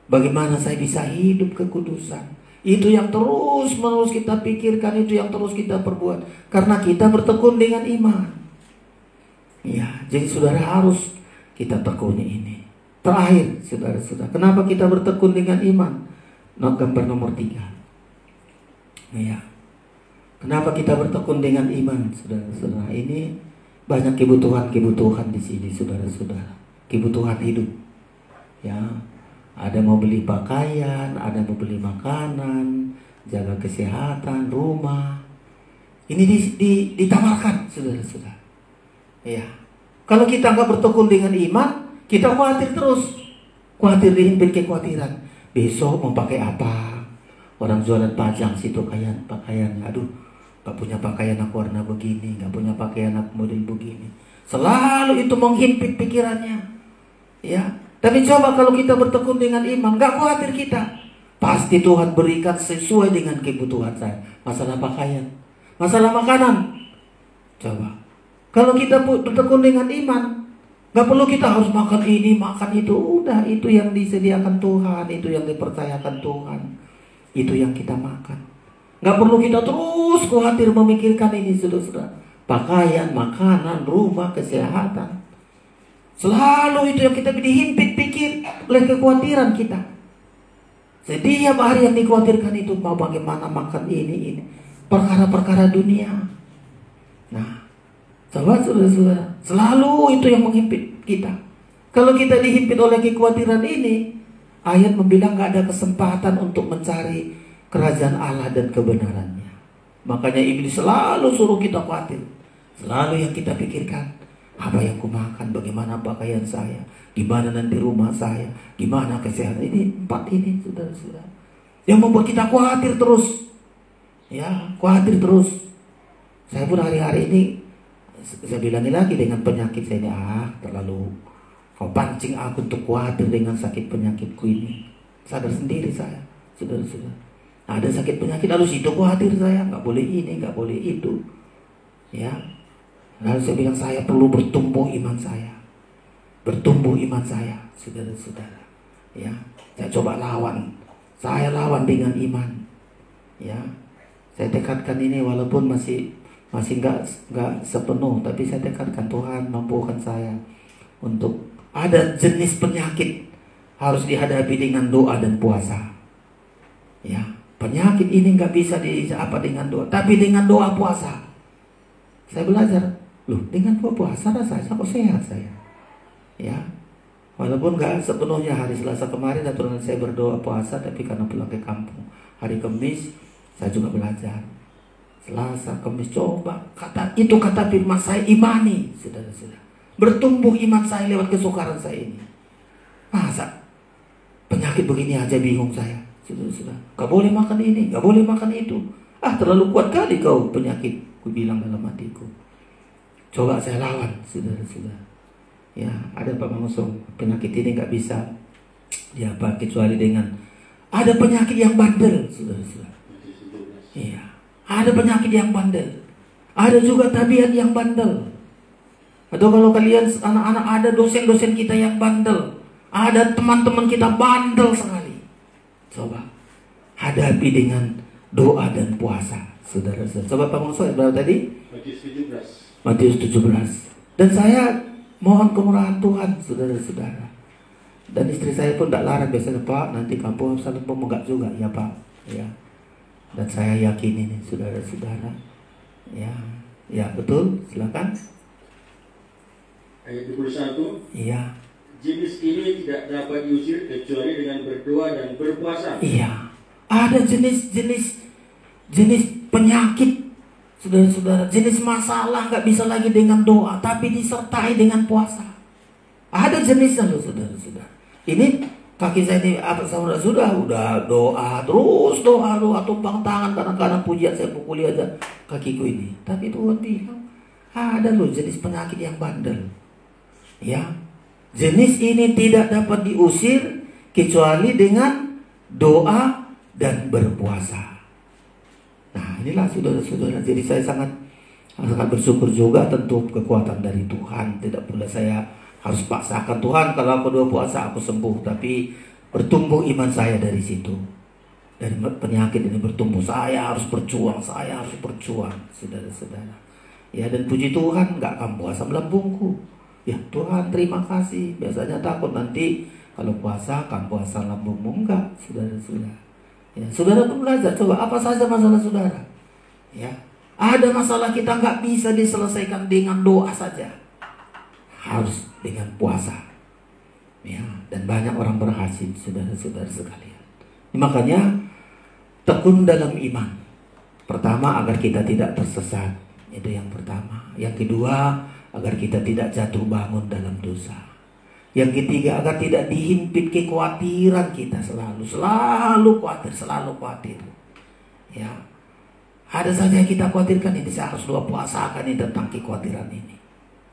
bagaimana saya bisa hidup kekudusan. Itu yang terus menerus kita pikirkan, itu yang terus kita perbuat, karena kita bertekun dengan iman. Ya, jadi saudara harus kita tekuni ini. Terakhir, saudara-saudara, kenapa kita bertekun dengan iman? Gambar nomor 3. Ya, kenapa kita bertekun dengan iman, saudara-saudara? Ini banyak kebutuhan di sini, saudara-saudara. Kebutuhan hidup. Ya, ada mau beli pakaian, ada mau beli makanan, jaga kesehatan, rumah. Ini ditawarkan, saudara-saudara. Ya, kalau kita nggak bertekun dengan iman, kita khawatir terus, khawatir dihimpit kekhawatiran. Besok mau pakai apa? Orang jualan pajang situ pakaiannya, aduh, gak punya pakaian aku warna begini, gak punya pakaian aku model begini. Selalu itu menghimpit pikirannya. Ya, tapi coba kalau kita bertekun dengan iman, gak khawatir kita. Pasti Tuhan berikan sesuai dengan kebutuhan saya. Masalah pakaian, masalah makanan. Coba, kalau kita bertekun dengan iman, gak perlu kita harus makan ini, makan itu. Udah, itu yang disediakan Tuhan, itu yang dipercayakan Tuhan. Itu yang kita makan. Gak perlu kita terus khawatir memikirkan ini, saudara-saudara. Pakaian, makanan, rumah, kesehatan. Selalu itu yang kita dihimpit pikir oleh kekhawatiran kita. Setiap hari yang dikhawatirkan itu mau bagaimana makan ini. Perkara-perkara dunia. Nah, saudara-saudara, selalu itu yang menghimpit kita. Kalau kita dihimpit oleh kekhawatiran ini, ayat membilang gak ada kesempatan untuk mencari kerajaan Allah dan kebenarannya. Makanya iblis selalu suruh kita khawatir. Selalu yang kita pikirkan, apa yang kumakan, bagaimana pakaian saya, gimana nanti rumah saya, gimana kesehatan. Ini 4 ini, saudara-saudara, yang membuat kita khawatir terus. Ya, khawatir terus. Saya pun hari-hari ini, saya bilangi lagi dengan penyakit saya ini, terlalu kau pancing aku untuk khawatir dengan sakit penyakitku ini. Sadar sendiri saya, saudara-saudara. Ada sakit penyakit, lalu situ khawatir saya, nggak boleh ini, nggak boleh itu. Ya, lalu saya bilang saya perlu bertumbuh iman saya, saudara-saudara. Ya, saya coba lawan, saya lawan dengan iman. Ya, saya tekadkan ini walaupun masih nggak sepenuh, tapi saya tekadkan Tuhan mampukan saya untuk ada jenis penyakit harus dihadapi dengan doa dan puasa. Ya, penyakit ini nggak bisa dengan doa, tapi dengan doa puasa. Saya belajar, dengan doa puasa rasanya kok sehat saya. Ya, walaupun nggak sepenuhnya hari Selasa kemarin aturan saya berdoa puasa, tapi karena pulang ke kampung. Hari Kamis saya juga belajar. Selasa, Kamis coba kata firman saya imani, saudara-saudara. Bertumbuh iman saya lewat kesukaran saya ini. Masa penyakit begini aja bingung saya, saudara-saudara. Gak boleh makan ini, gak boleh makan itu. Terlalu kuat kali kau penyakit, ku bilang dalam hatiku. Coba saya lawan, saudara-saudara. Ya, ada Pak Mangosong, penyakit ini gak bisa diapa kecuali dengan ada penyakit yang bandel, saudara-saudara. Iya, ada penyakit yang bandel. Ada juga tabiat yang bandel. Atau kalau kalian anak-anak, ada dosen-dosen kita yang bandel. Ada teman-teman kita bandel sekali. Coba hadapi dengan doa dan puasa, saudara-saudara. Coba Pak Mangosong berapa tadi? Matius 17. Dan saya mohon kemurahan Tuhan, saudara-saudara. Dan istri saya pun tidak larang biasanya, Pak, nanti kamu harus pemegang juga, ya Pak. Ya. Dan saya yakin ini, saudara-saudara. Ya betul, silakan. Ayat 21. Iya. Jenis ini tidak dapat diusir kecuali dengan berdoa dan berpuasa. Iya. Ada jenis penyakit, saudara-saudara, jenis masalah nggak bisa lagi dengan doa, tapi disertai dengan puasa. Ada jenisnya loh, saudara-saudara. Ini kaki saya ini saudara-saudara udah doa terus, doa tumpang tangan, kadang-kadang pujian saya pukuli aja kakiku ini. Tapi Tuhan bilang ada loh jenis penyakit yang bandel. Ya, jenis ini tidak dapat diusir kecuali dengan doa dan berpuasa. Nah, inilah saudara-saudara. Jadi saya sangat bersyukur juga, tentu kekuatan dari Tuhan. Tidak pula saya harus paksakan, Tuhan kalau aku doa puasa aku sembuh. Tapi bertumbuh iman saya dari situ. Dari penyakit ini bertumbuh. Saya harus berjuang, saudara-saudara. Ya, dan puji Tuhan gak akan puasa melambungku. Ya Tuhan terima kasih. Biasanya takut nanti kalau puasa kan puasa lambungmu. Enggak, saudara-saudara. Ya, saudara pun belajar, coba apa saja masalah saudara. Ya, ada masalah kita nggak bisa diselesaikan dengan doa saja, harus dengan puasa. Ya, dan banyak orang berhasil, saudara-saudara sekalian. Makanya tekun dalam iman. Pertama, agar kita tidak tersesat. Itu yang pertama. Yang kedua, agar kita tidak jatuh bangun dalam dosa. Yang ketiga, agar tidak dihimpit kekhawatiran kita selalu khawatir. Ya, ada saja yang kita khawatirkan, ini saya harus doa puasakan ini tentang kekhawatiran ini.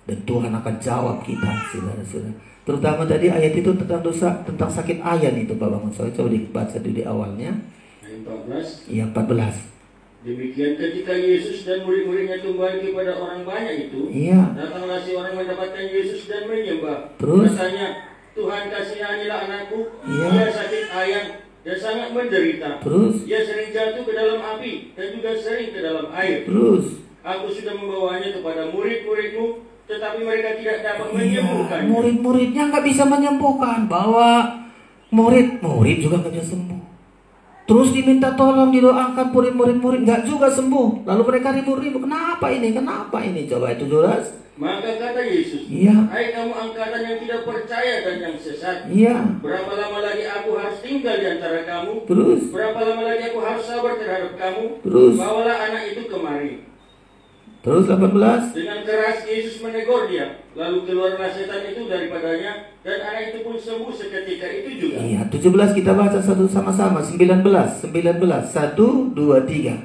Dan Tuhan akan jawab kita, saudara-saudara. Terutama tadi ayat itu tentang dosa, tentang sakit ayan itu Pak Bangun. Saya coba dibaca dulu di awalnya. Ayat 14. Iya, 14. Demikian ketika Yesus dan murid-muridnya kembali kepada orang banyak itu, iya, datanglah si orang mendapatkan Yesus dan menyembah. Terus? Katanya, Tuhan kasihanilah anakku, Iya. dia sakit ayan. dan sangat menderita. Terus? Ia sering jatuh ke dalam api dan juga sering ke dalam air. Terus? Aku sudah membawanya kepada murid-muridmu, tetapi mereka tidak dapat Iya, menyembuhkannya. murid-muridnya nggak bisa menyembuhkan. Bawa murid juga nggak bisa sembuh. Terus diminta tolong didoakan murid-murid nggak juga sembuh. Lalu mereka ribut-ribut. Kenapa ini? Coba itu jelas. Maka kata Yesus, Iya. hai kamu angkatan yang tidak percaya dan yang sesat. Iya. Berapa lama lagi aku harus tinggal di antara kamu? Terus? Berapa lama lagi aku harus sabar terhadap kamu? Terus? Bawalah anak itu kemari. Terus 18. Dengan keras Yesus menegur dia. Lalu keluarlah setan itu daripadanya, dan anak itu pun sembuh seketika itu juga. Iya, 17 kita baca satu sama-sama. 19. 1, 2, 3.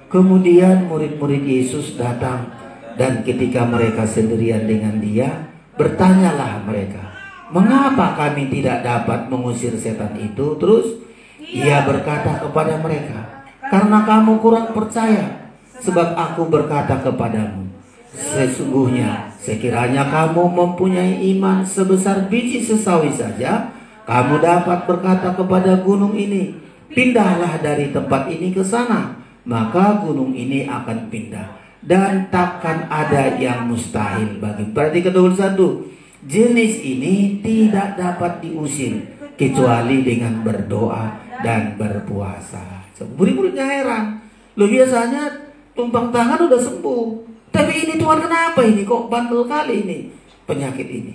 Kemudian murid-murid Yesus datang, dan ketika mereka sendirian dengan dia, bertanyalah mereka, mengapa kami tidak dapat mengusir setan itu? Terus ia berkata kepada mereka, karena kamu kurang percaya. Sebab aku berkata kepadamu, sesungguhnya sekiranya kamu mempunyai iman sebesar biji sesawi saja, kamu dapat berkata kepada gunung ini, pindahlah dari tempat ini ke sana, maka gunung ini akan pindah, dan takkan ada yang mustahil bagi. Berarti kedua satu, jenis ini tidak dapat diusir kecuali dengan berdoa dan berpuasa. Murid-muridnya heran, lo biasanya tumpang tangan udah sembuh, tapi ini Tuhan kenapa ini kok bandel kali ini penyakit ini?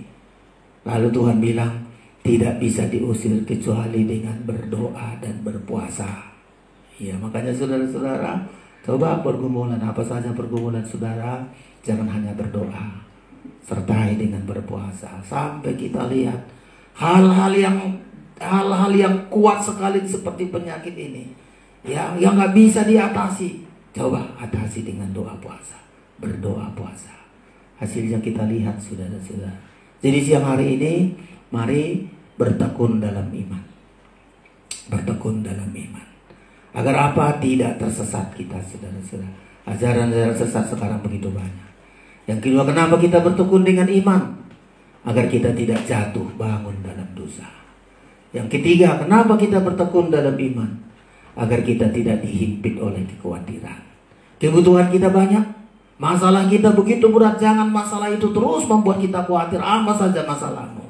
Lalu Tuhan bilang tidak bisa diusir kecuali dengan berdoa dan berpuasa. Ya, makanya saudara-saudara, coba pergumulan apa saja pergumulan saudara, jangan hanya berdoa, sertai dengan berpuasa sampai kita lihat hal-hal yang kuat sekali seperti penyakit ini, yang nggak bisa diatasi. Coba atasi dengan doa puasa, berdoa puasa. Hasilnya kita lihat saudara-saudara. Jadi siang hari ini mari bertekun dalam iman. Bertekun dalam iman. Agar apa? Tidak tersesat kita saudara-saudara. Ajaran-ajaran sesat sekarang begitu banyak. Yang kedua, kenapa kita bertekun dengan iman? Agar kita tidak jatuh bangun dalam dosa. Yang ketiga, kenapa kita bertekun dalam iman? Agar kita tidak dihimpit oleh kekhawatiran. Kebutuhan kita banyak, masalah kita begitu berat. Jangan masalah itu terus membuat kita khawatir. Apa saja masalahmu,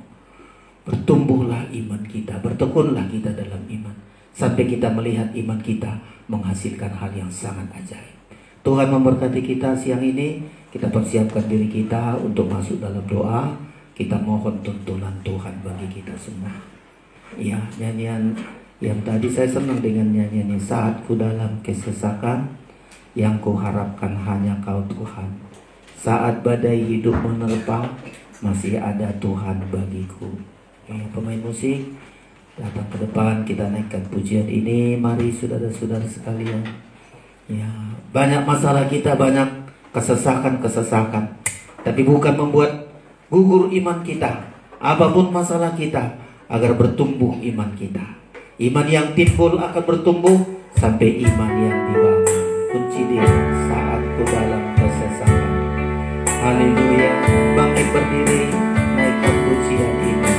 bertumbuhlah iman kita, bertekunlah kita dalam iman, sampai kita melihat iman kita menghasilkan hal yang sangat ajaib. Tuhan memberkati kita siang ini. Kita persiapkan diri kita untuk masuk dalam doa. Kita mohon tuntunan Tuhan bagi kita semua. Ya, nyanyian yang tadi saya senang dengan nyanyian ini. Saat ku dalam kesesakan, yang ku harapkan hanya Kau Tuhan. Saat badai hidup menerpa, masih ada Tuhan bagiku. Ya, pemain musik datang ke depan, kita naikkan pujian ini. Mari saudara-saudara sekalian. Ya, banyak masalah kita, banyak kesesakan, tapi bukan membuat gugur iman kita. Apapun masalah kita, agar bertumbuh iman kita. Iman yang timbul akan bertumbuh sampai iman yang dibangun. Kunci dia saat ku dalam kesesakan. Haleluya. Bangkit berdiri, naikkan pujian ini.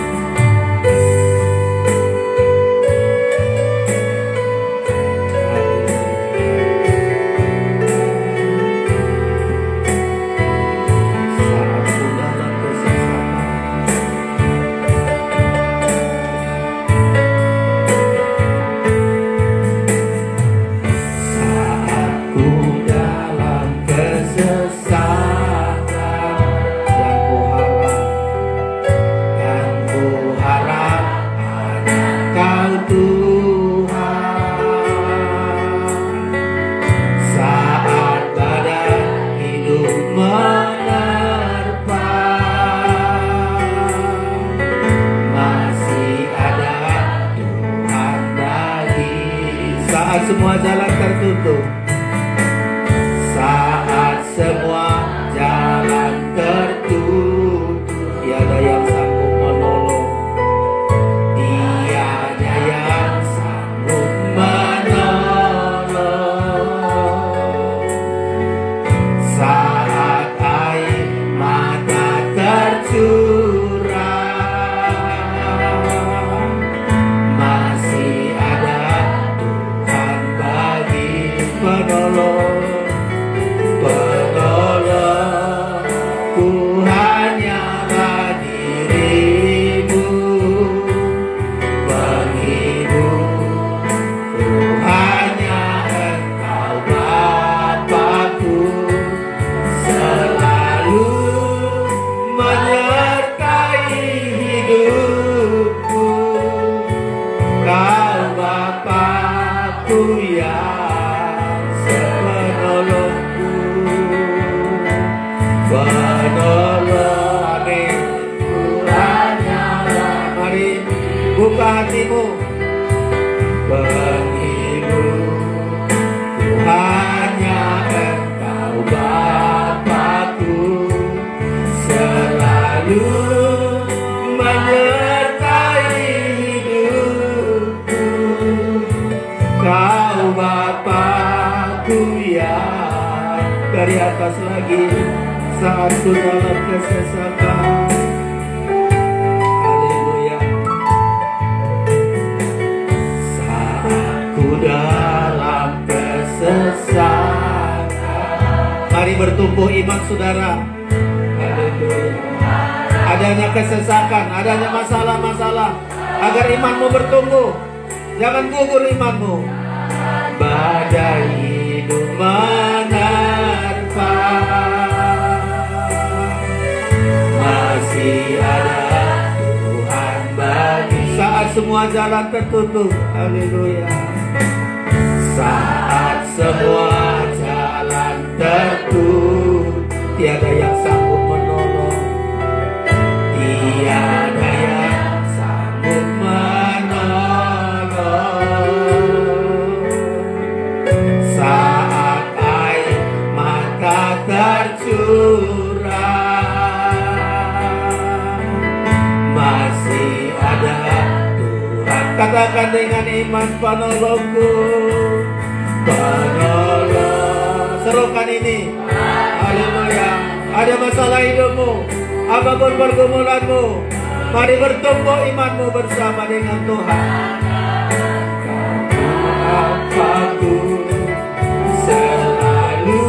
Semua jalan tertutup, saat semua jalan tertutup, tiada yang sanggup menolong, tiada yang sanggup menolong. Saat air mata tercurah, masih ada Buka hatimu, penghidup hanya Engkau Bapa-Ku, selalu menyertai hidupku. Kau Bapa-Ku yang dari atas lagi saat ku dalam kesesakan. Dalam kesesatan, mari bertumbuh iman saudara. Haleluya. Adanya kesesakan, adanya masalah-masalah, agar imanmu bertumbuh. Jangan gugur imanmu. Badai hidup menerpa, masih ada Tuhan bagi saat semua jalan tertutup. Haleluya. Saat semua jalan tertutup, tiada yang sanggup menolong, tiada yang sanggup menolong. Saat air mata tercurah, masih ada Tuhan. Katakan dengan iman, penolongku, penolong. Serukan ini. Haleluya. Ada masalah hidupmu, apapun pergumulanmu, mari bertumbuh imanmu bersama dengan Tuhan. Bapa-Ku selalu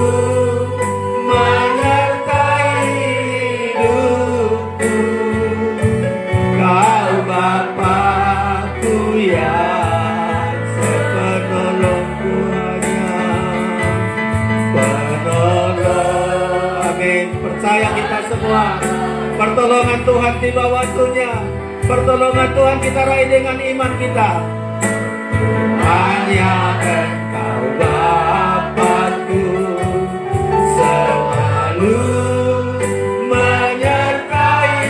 menyertai hidupku. Kau Bapa-Ku yang sepenolongku, penolong. Amin. Percaya kita semua, pertolongan Tuhan tiba waktunya. Pertolongan Tuhan kita raih dengan iman kita. Hanya Engkau Bapa-Ku selalu menyertai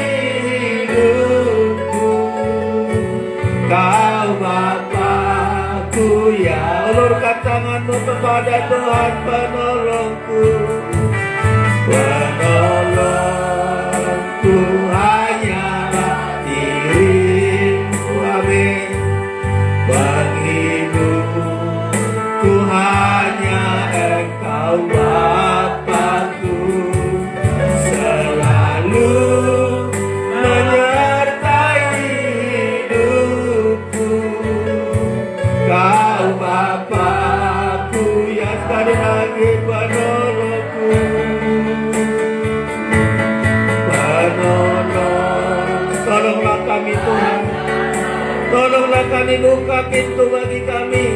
hidupku. Kau Bapa-Ku ya. Ulurkan tanganmu kepada Tuhan, penolongku, penolongku hanyalah dirimu. Amin. Penghidupku hanya Engkau Bapa-Ku, selalu menyertai hidupku. Kau Bapa-Ku ya. Sekali lagi, penolongku, penolong. Tolonglah kami Tuhan, tolonglah kami, buka pintu bagi kami.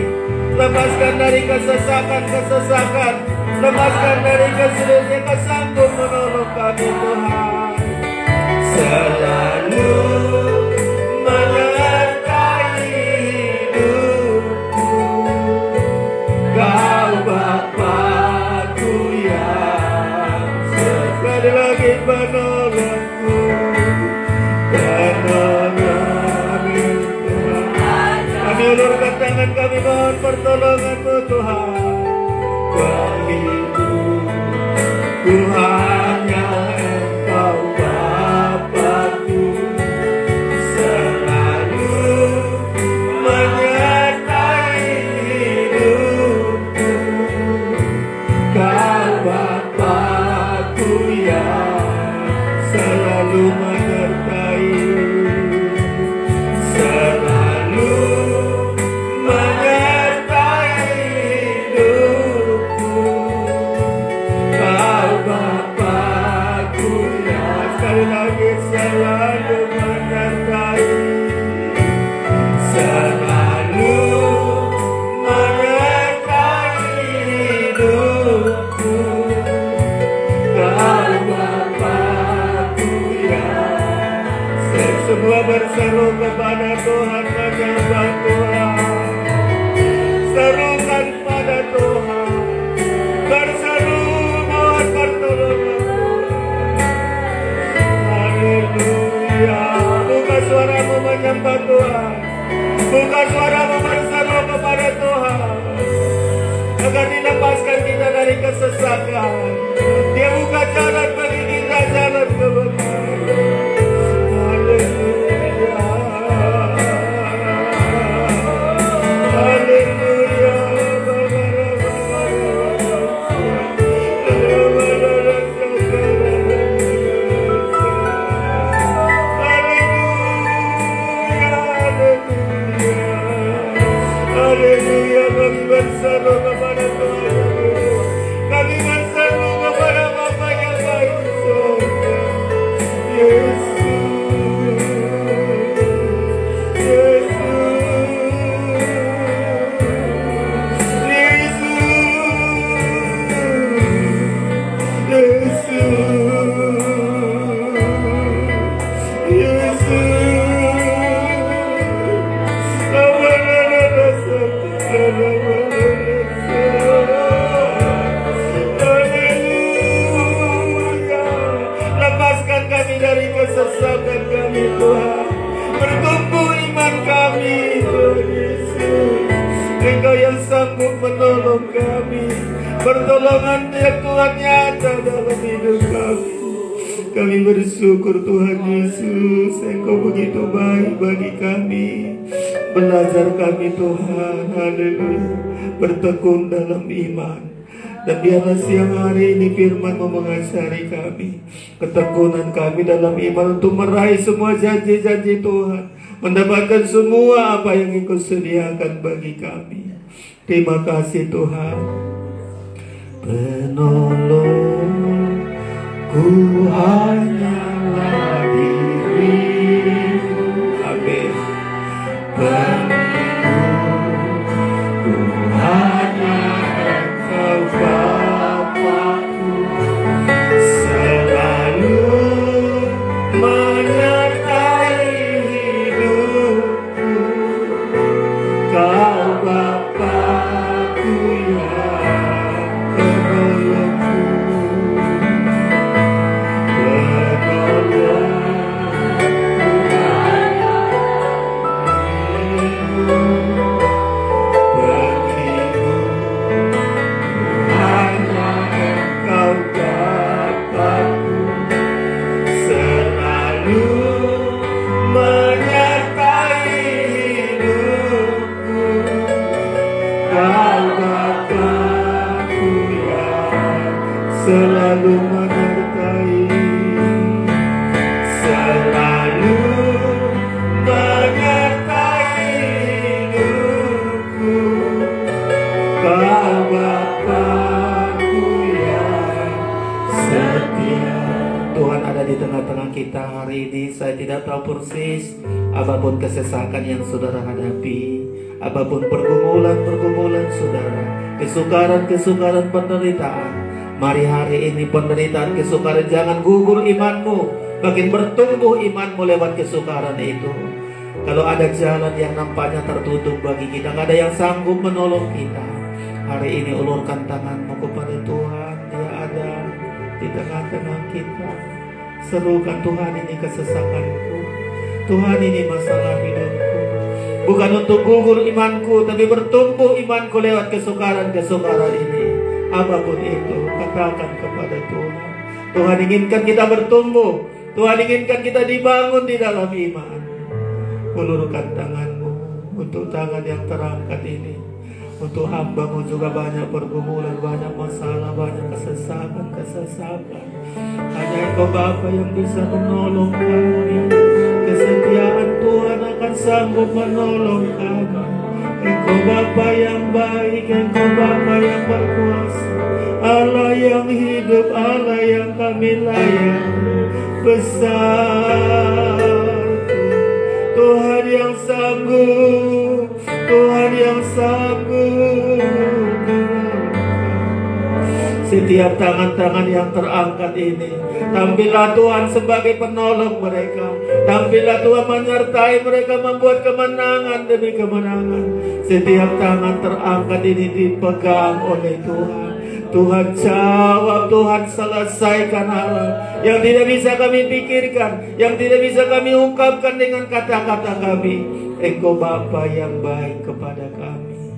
Lepaskan dari kesesakan-kesesakan, lepaskan dari kesulitan. Kau sanggup menolong kami Tuhan, selalu menyertai hidupku. Kau Bapa-Ku yang sekali lagi penolongku, penolong. Kami ulurkan tangan, kami mohon pertolongan-Mu Tuhan. Penghidupku hanya Engkau Bapa-Ku, selalu menyertai hidupku. Kau Bapa-Ku yang selalu menyertai, selalu menyertai hidupku. pada Tuhan, menyembah Tuhan. Serukan pada Tuhan, berseru mohon pertolongan Tuhan. Haleluya. Buka suaramu menyembah Tuhan. Buka suaramu berseru kepada Tuhan, agar dilepaskan kita dari kesesakan. Dia buka jalan bagi kita, jalan kebenaran. Haleluya. Haleluya. Haleluya. Kami berseru kepada Tuhan. Kami berseru kepada Bapa yang baik di surga. Yesus, lepaskan kami dari kesesakan kami Tuhan. Bertumbuh iman kami Tuhan Yesus. Engkau yang sanggup menolong kami. Pertolongan ya Tuhan nyata dalam hidup kami. Kami bersyukur Tuhan Yesus, Engkau begitu baik bagi kami. Belajar kami Tuhan, haleluya, bertekun dalam iman. Dan biarlah siang hari ini firman mengajari kami ketekunan kami dalam iman untuk meraih semua janji-janji Tuhan, mendapatkan semua apa yang Engkau sediakan bagi kami. Terima kasih Tuhan. Penolongku hanyalah diri-Mu. Amin. Penolongku hanya Engkau Bapa-Ku, selalu menyertai hidupku. Kau Bapa-Ku yang penolongku, selalu menyertai, selalu menyertai hidupku. Kau Bapa-Ku yang setia. Tuhan ada di tengah-tengah kita hari ini. Saya tidak tahu persis apapun kesesakan yang saudara hadapi, apapun pergumulan saudara, kesukaran penderitaan. Mari hari ini penderitaan, kesukaran, jangan gugur imanmu. Makin bertumbuh imanmu lewat kesukaran itu. Kalau ada jalan yang nampaknya tertutup bagi kita, gak ada yang sanggup menolong kita, hari ini ulurkan tanganmu kepada Tuhan. Dia ada di tengah-tengah kita. Serukan, Tuhan ini kesesakanku, Tuhan ini masalah hidupku. Bukan untuk gugur imanku, tapi bertumbuh imanku lewat kesukaran ini. Apapun itu, katakan kepada Tuhan. Tuhan inginkan kita bertumbuh. Tuhan inginkan kita dibangun di dalam iman. Ulurkan tanganmu untuk tangan yang terangkat ini. Untuk hamba-Mu juga banyak pergumulan, banyak masalah, banyak kesesakan. Hanya Engkau Bapa yang bisa menolong kami. Kesetiaan Tuhan akan sanggup menolong kami. Engkau Bapa yang baik, Engkau Bapa yang berkuasa, Allah yang hidup, Allah yang kami layani. Besar Tuhan yang sanggup, Tuhan yang sanggup. setiap tangan-tangan yang terangkat ini. Tampillah Tuhan sebagai penolong mereka. Tampillah Tuhan menyertai mereka, membuat kemenangan demi kemenangan. Setiap tangan terangkat ini dipegang oleh Tuhan. Tuhan jawab, Tuhan selesaikan hal yang tidak bisa kami pikirkan, yang tidak bisa kami ungkapkan dengan kata-kata kami. Engkau Bapa yang baik kepada kami.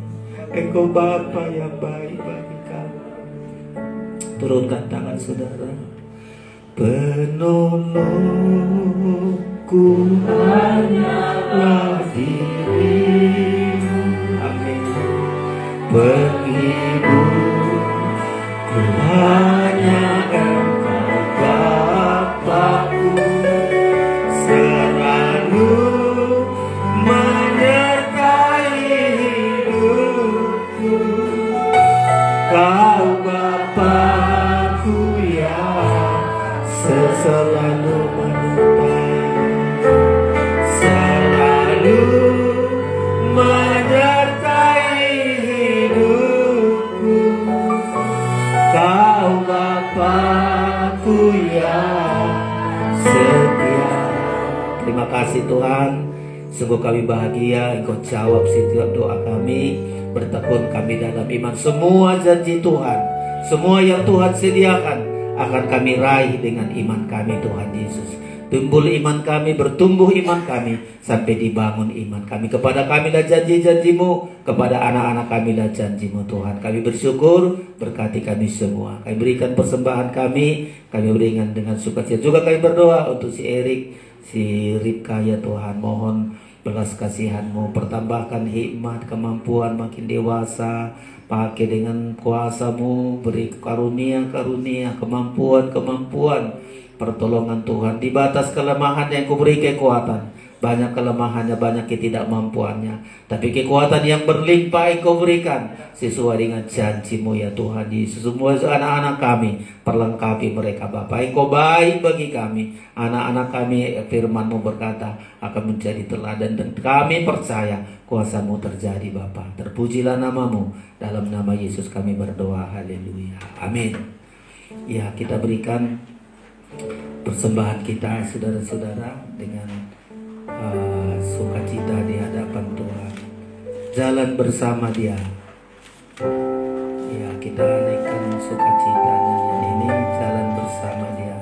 Engkau Bapa yang baik bagi kami. Turunkan tangan saudara. Penolongku hanyalah dirimu. Amin. Penghibur hanya Engkau Bapakku, selalu menyertai hidupku. Kau Bapakku yang selalu menyertai, selalu menyertai hidupku. Kau Bapakku yang setia. Terima kasih Tuhan. Sungguh kami bahagia Engkau jawab setiap doa kami. Bertekun kami dalam iman. Semua janji Tuhan, semua yang Tuhan sediakan akan kami raih dengan iman kami Tuhan Yesus. Tumbuh iman kami, bertumbuh iman kami, sampai dibangun iman kami. Kepada kami lah janji-janji-Mu, kepada anak-anak kami lah janji-Mu Tuhan. Kami bersyukur, berkati kami semua. Kami berikan persembahan kami berikan dengan sukacita. Juga kami berdoa untuk si Erik, si Ripka ya Tuhan. Mohon belas kasihan-Mu, pertambahkan hikmat, kemampuan makin dewasa. Pakai dengan kuasa-Mu, beri karunia-karunia, kemampuan-kemampuan, pertolongan Tuhan. Di batas kelemahan yang Kau beri kekuatan. Banyak kelemahannya, banyak ketidakmampuannya, tapi kekuatan yang berlimpah Engkau berikan sesuai dengan janji-Mu ya Tuhan Yesus. Semua anak-anak kami, perlengkapi mereka Bapa. Engkau baik bagi kami. Anak-anak kami, firman-Mu berkata, akan menjadi teladan, dan kami percaya kuasa-Mu terjadi Bapa. Terpujilah nama-Mu. Dalam nama Yesus kami berdoa. Haleluya. Amin. Ya, kita berikan persembahan kita saudara-saudara dengan sukacita di hadapan Tuhan. Jalan bersama Dia. Ya, kita naikkan sukacitanya ini, jalan bersama Dia.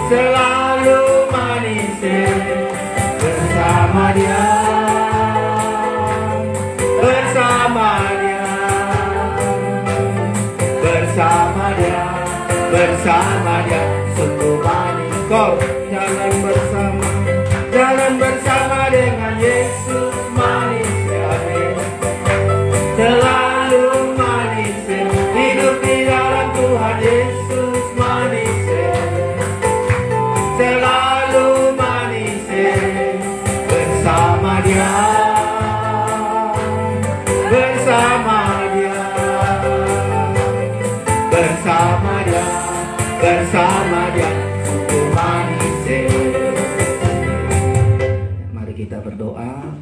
Selalu manis bersama Dia, bersama Dia, bersama Dia, bersama Dia. Sungguh manis kau jalan bersama dengan Yesus, manis ya, selalu manis ya. Hidup di dalam Tuhan Yesus, manis ya, selalu manis ya. Bersama Dia, bersama Dia, bersama Dia, bersama Dia. Sungguh manis ya. Mari kita berdoa.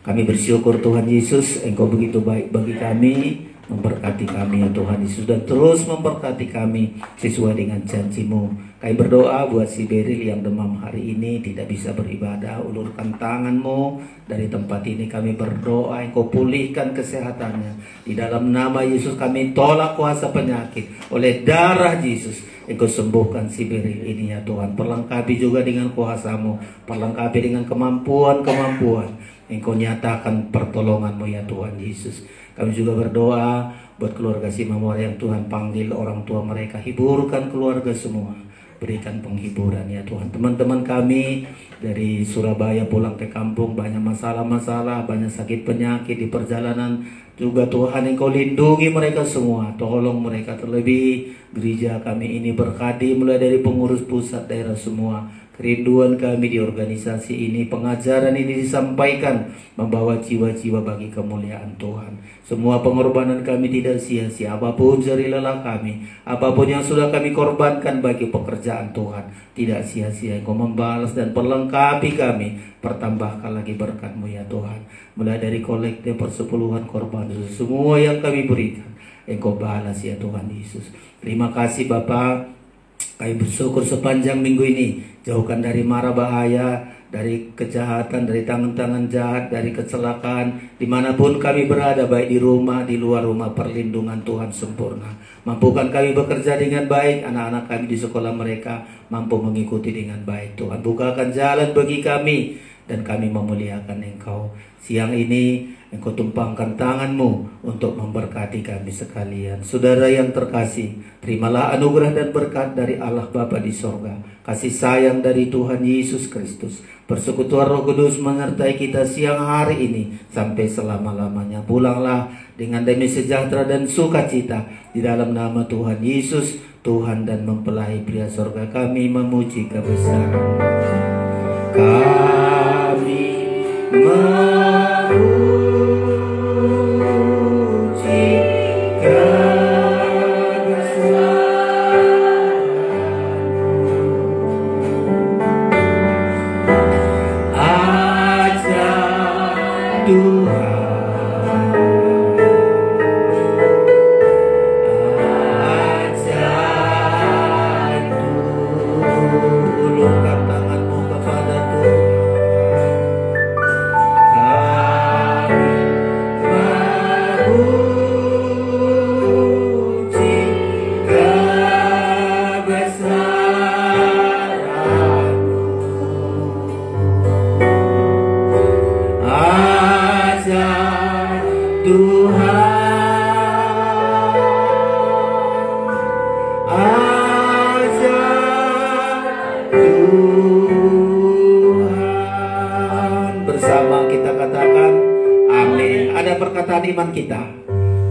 Kami bersyukur Tuhan Yesus, Engkau begitu baik bagi kami, memberkati kami ya Tuhan Yesus, dan terus memberkati kami sesuai dengan janji-Mu. Kami berdoa buat si Beril yang demam hari ini tidak bisa beribadah. Ulurkan tangan-Mu dari tempat ini. Kami berdoa Engkau pulihkan kesehatannya. Di dalam nama Yesus kami tolak kuasa penyakit. Oleh darah Yesus Engkau sembuhkan si Beril ini ya Tuhan. Perlengkapi juga dengan kuasa-Mu, perlengkapi dengan kemampuan-kemampuan. Engkau nyatakan pertolongan-Mu ya Tuhan Yesus. Kami juga berdoa buat keluarga si Mamor yang Tuhan panggil orang tua mereka. Hiburkan keluarga semua. Berikan penghiburan ya Tuhan. Teman-teman kami dari Surabaya pulang ke kampung, banyak masalah-masalah, banyak sakit penyakit di perjalanan. Juga Tuhan Engkau lindungi mereka semua. Tolong mereka, terlebih gereja kami ini berkati mulai dari pengurus pusat, daerah semua. Kerinduan kami di organisasi ini, pengajaran ini disampaikan, membawa jiwa-jiwa bagi kemuliaan Tuhan. Semua pengorbanan kami tidak sia-sia, apapun jerih lelah kami, apapun yang sudah kami korbankan bagi pekerjaan Tuhan, tidak sia-sia. Engkau membalas dan perlengkapi kami, pertambahkan lagi berkat-Mu ya Tuhan. Mulai dari kolektif persepuluhan korban, semua yang kami berikan, Engkau balas ya Tuhan Yesus. Terima kasih Bapa. Kami bersyukur sepanjang minggu ini, jauhkan dari mara bahaya, dari kejahatan, dari tangan-tangan jahat, dari kecelakaan, dimanapun kami berada, baik di rumah, di luar rumah, perlindungan Tuhan sempurna. Mampukan kami bekerja dengan baik, anak-anak kami di sekolah mereka mampu mengikuti dengan baik Tuhan. Bukakan jalan bagi kami, dan kami memuliakan Engkau. Siang ini Engkau tumpangkan tangan-Mu untuk memberkati kami sekalian. Saudara yang terkasih, terimalah anugerah dan berkat dari Allah Bapa di sorga, kasih sayang dari Tuhan Yesus Kristus, persekutuan Roh Kudus menyertai kita siang hari ini sampai selama-lamanya. Pulanglah dengan damai sejahtera dan sukacita di dalam nama Tuhan Yesus, Tuhan dan mempelai pria sorga. Kami memuji kebesaran-Mu. Kami iman kita,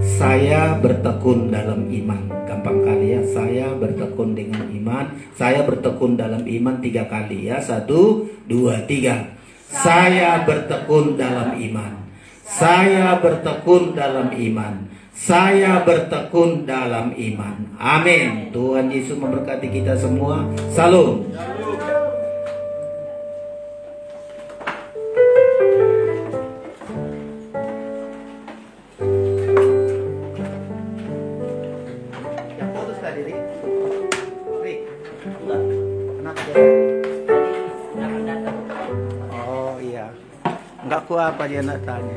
saya bertekun dalam iman. Gampang kali ya, saya bertekun dengan iman. Saya bertekun dalam iman 3 kali ya. 1, 2, 3. Saya bertekun dalam iman. Saya bertekun dalam iman. Saya bertekun dalam iman. Amin. Tuhan Yesus memberkati kita semua. Salam. Enggak ku apa dia nak tanya.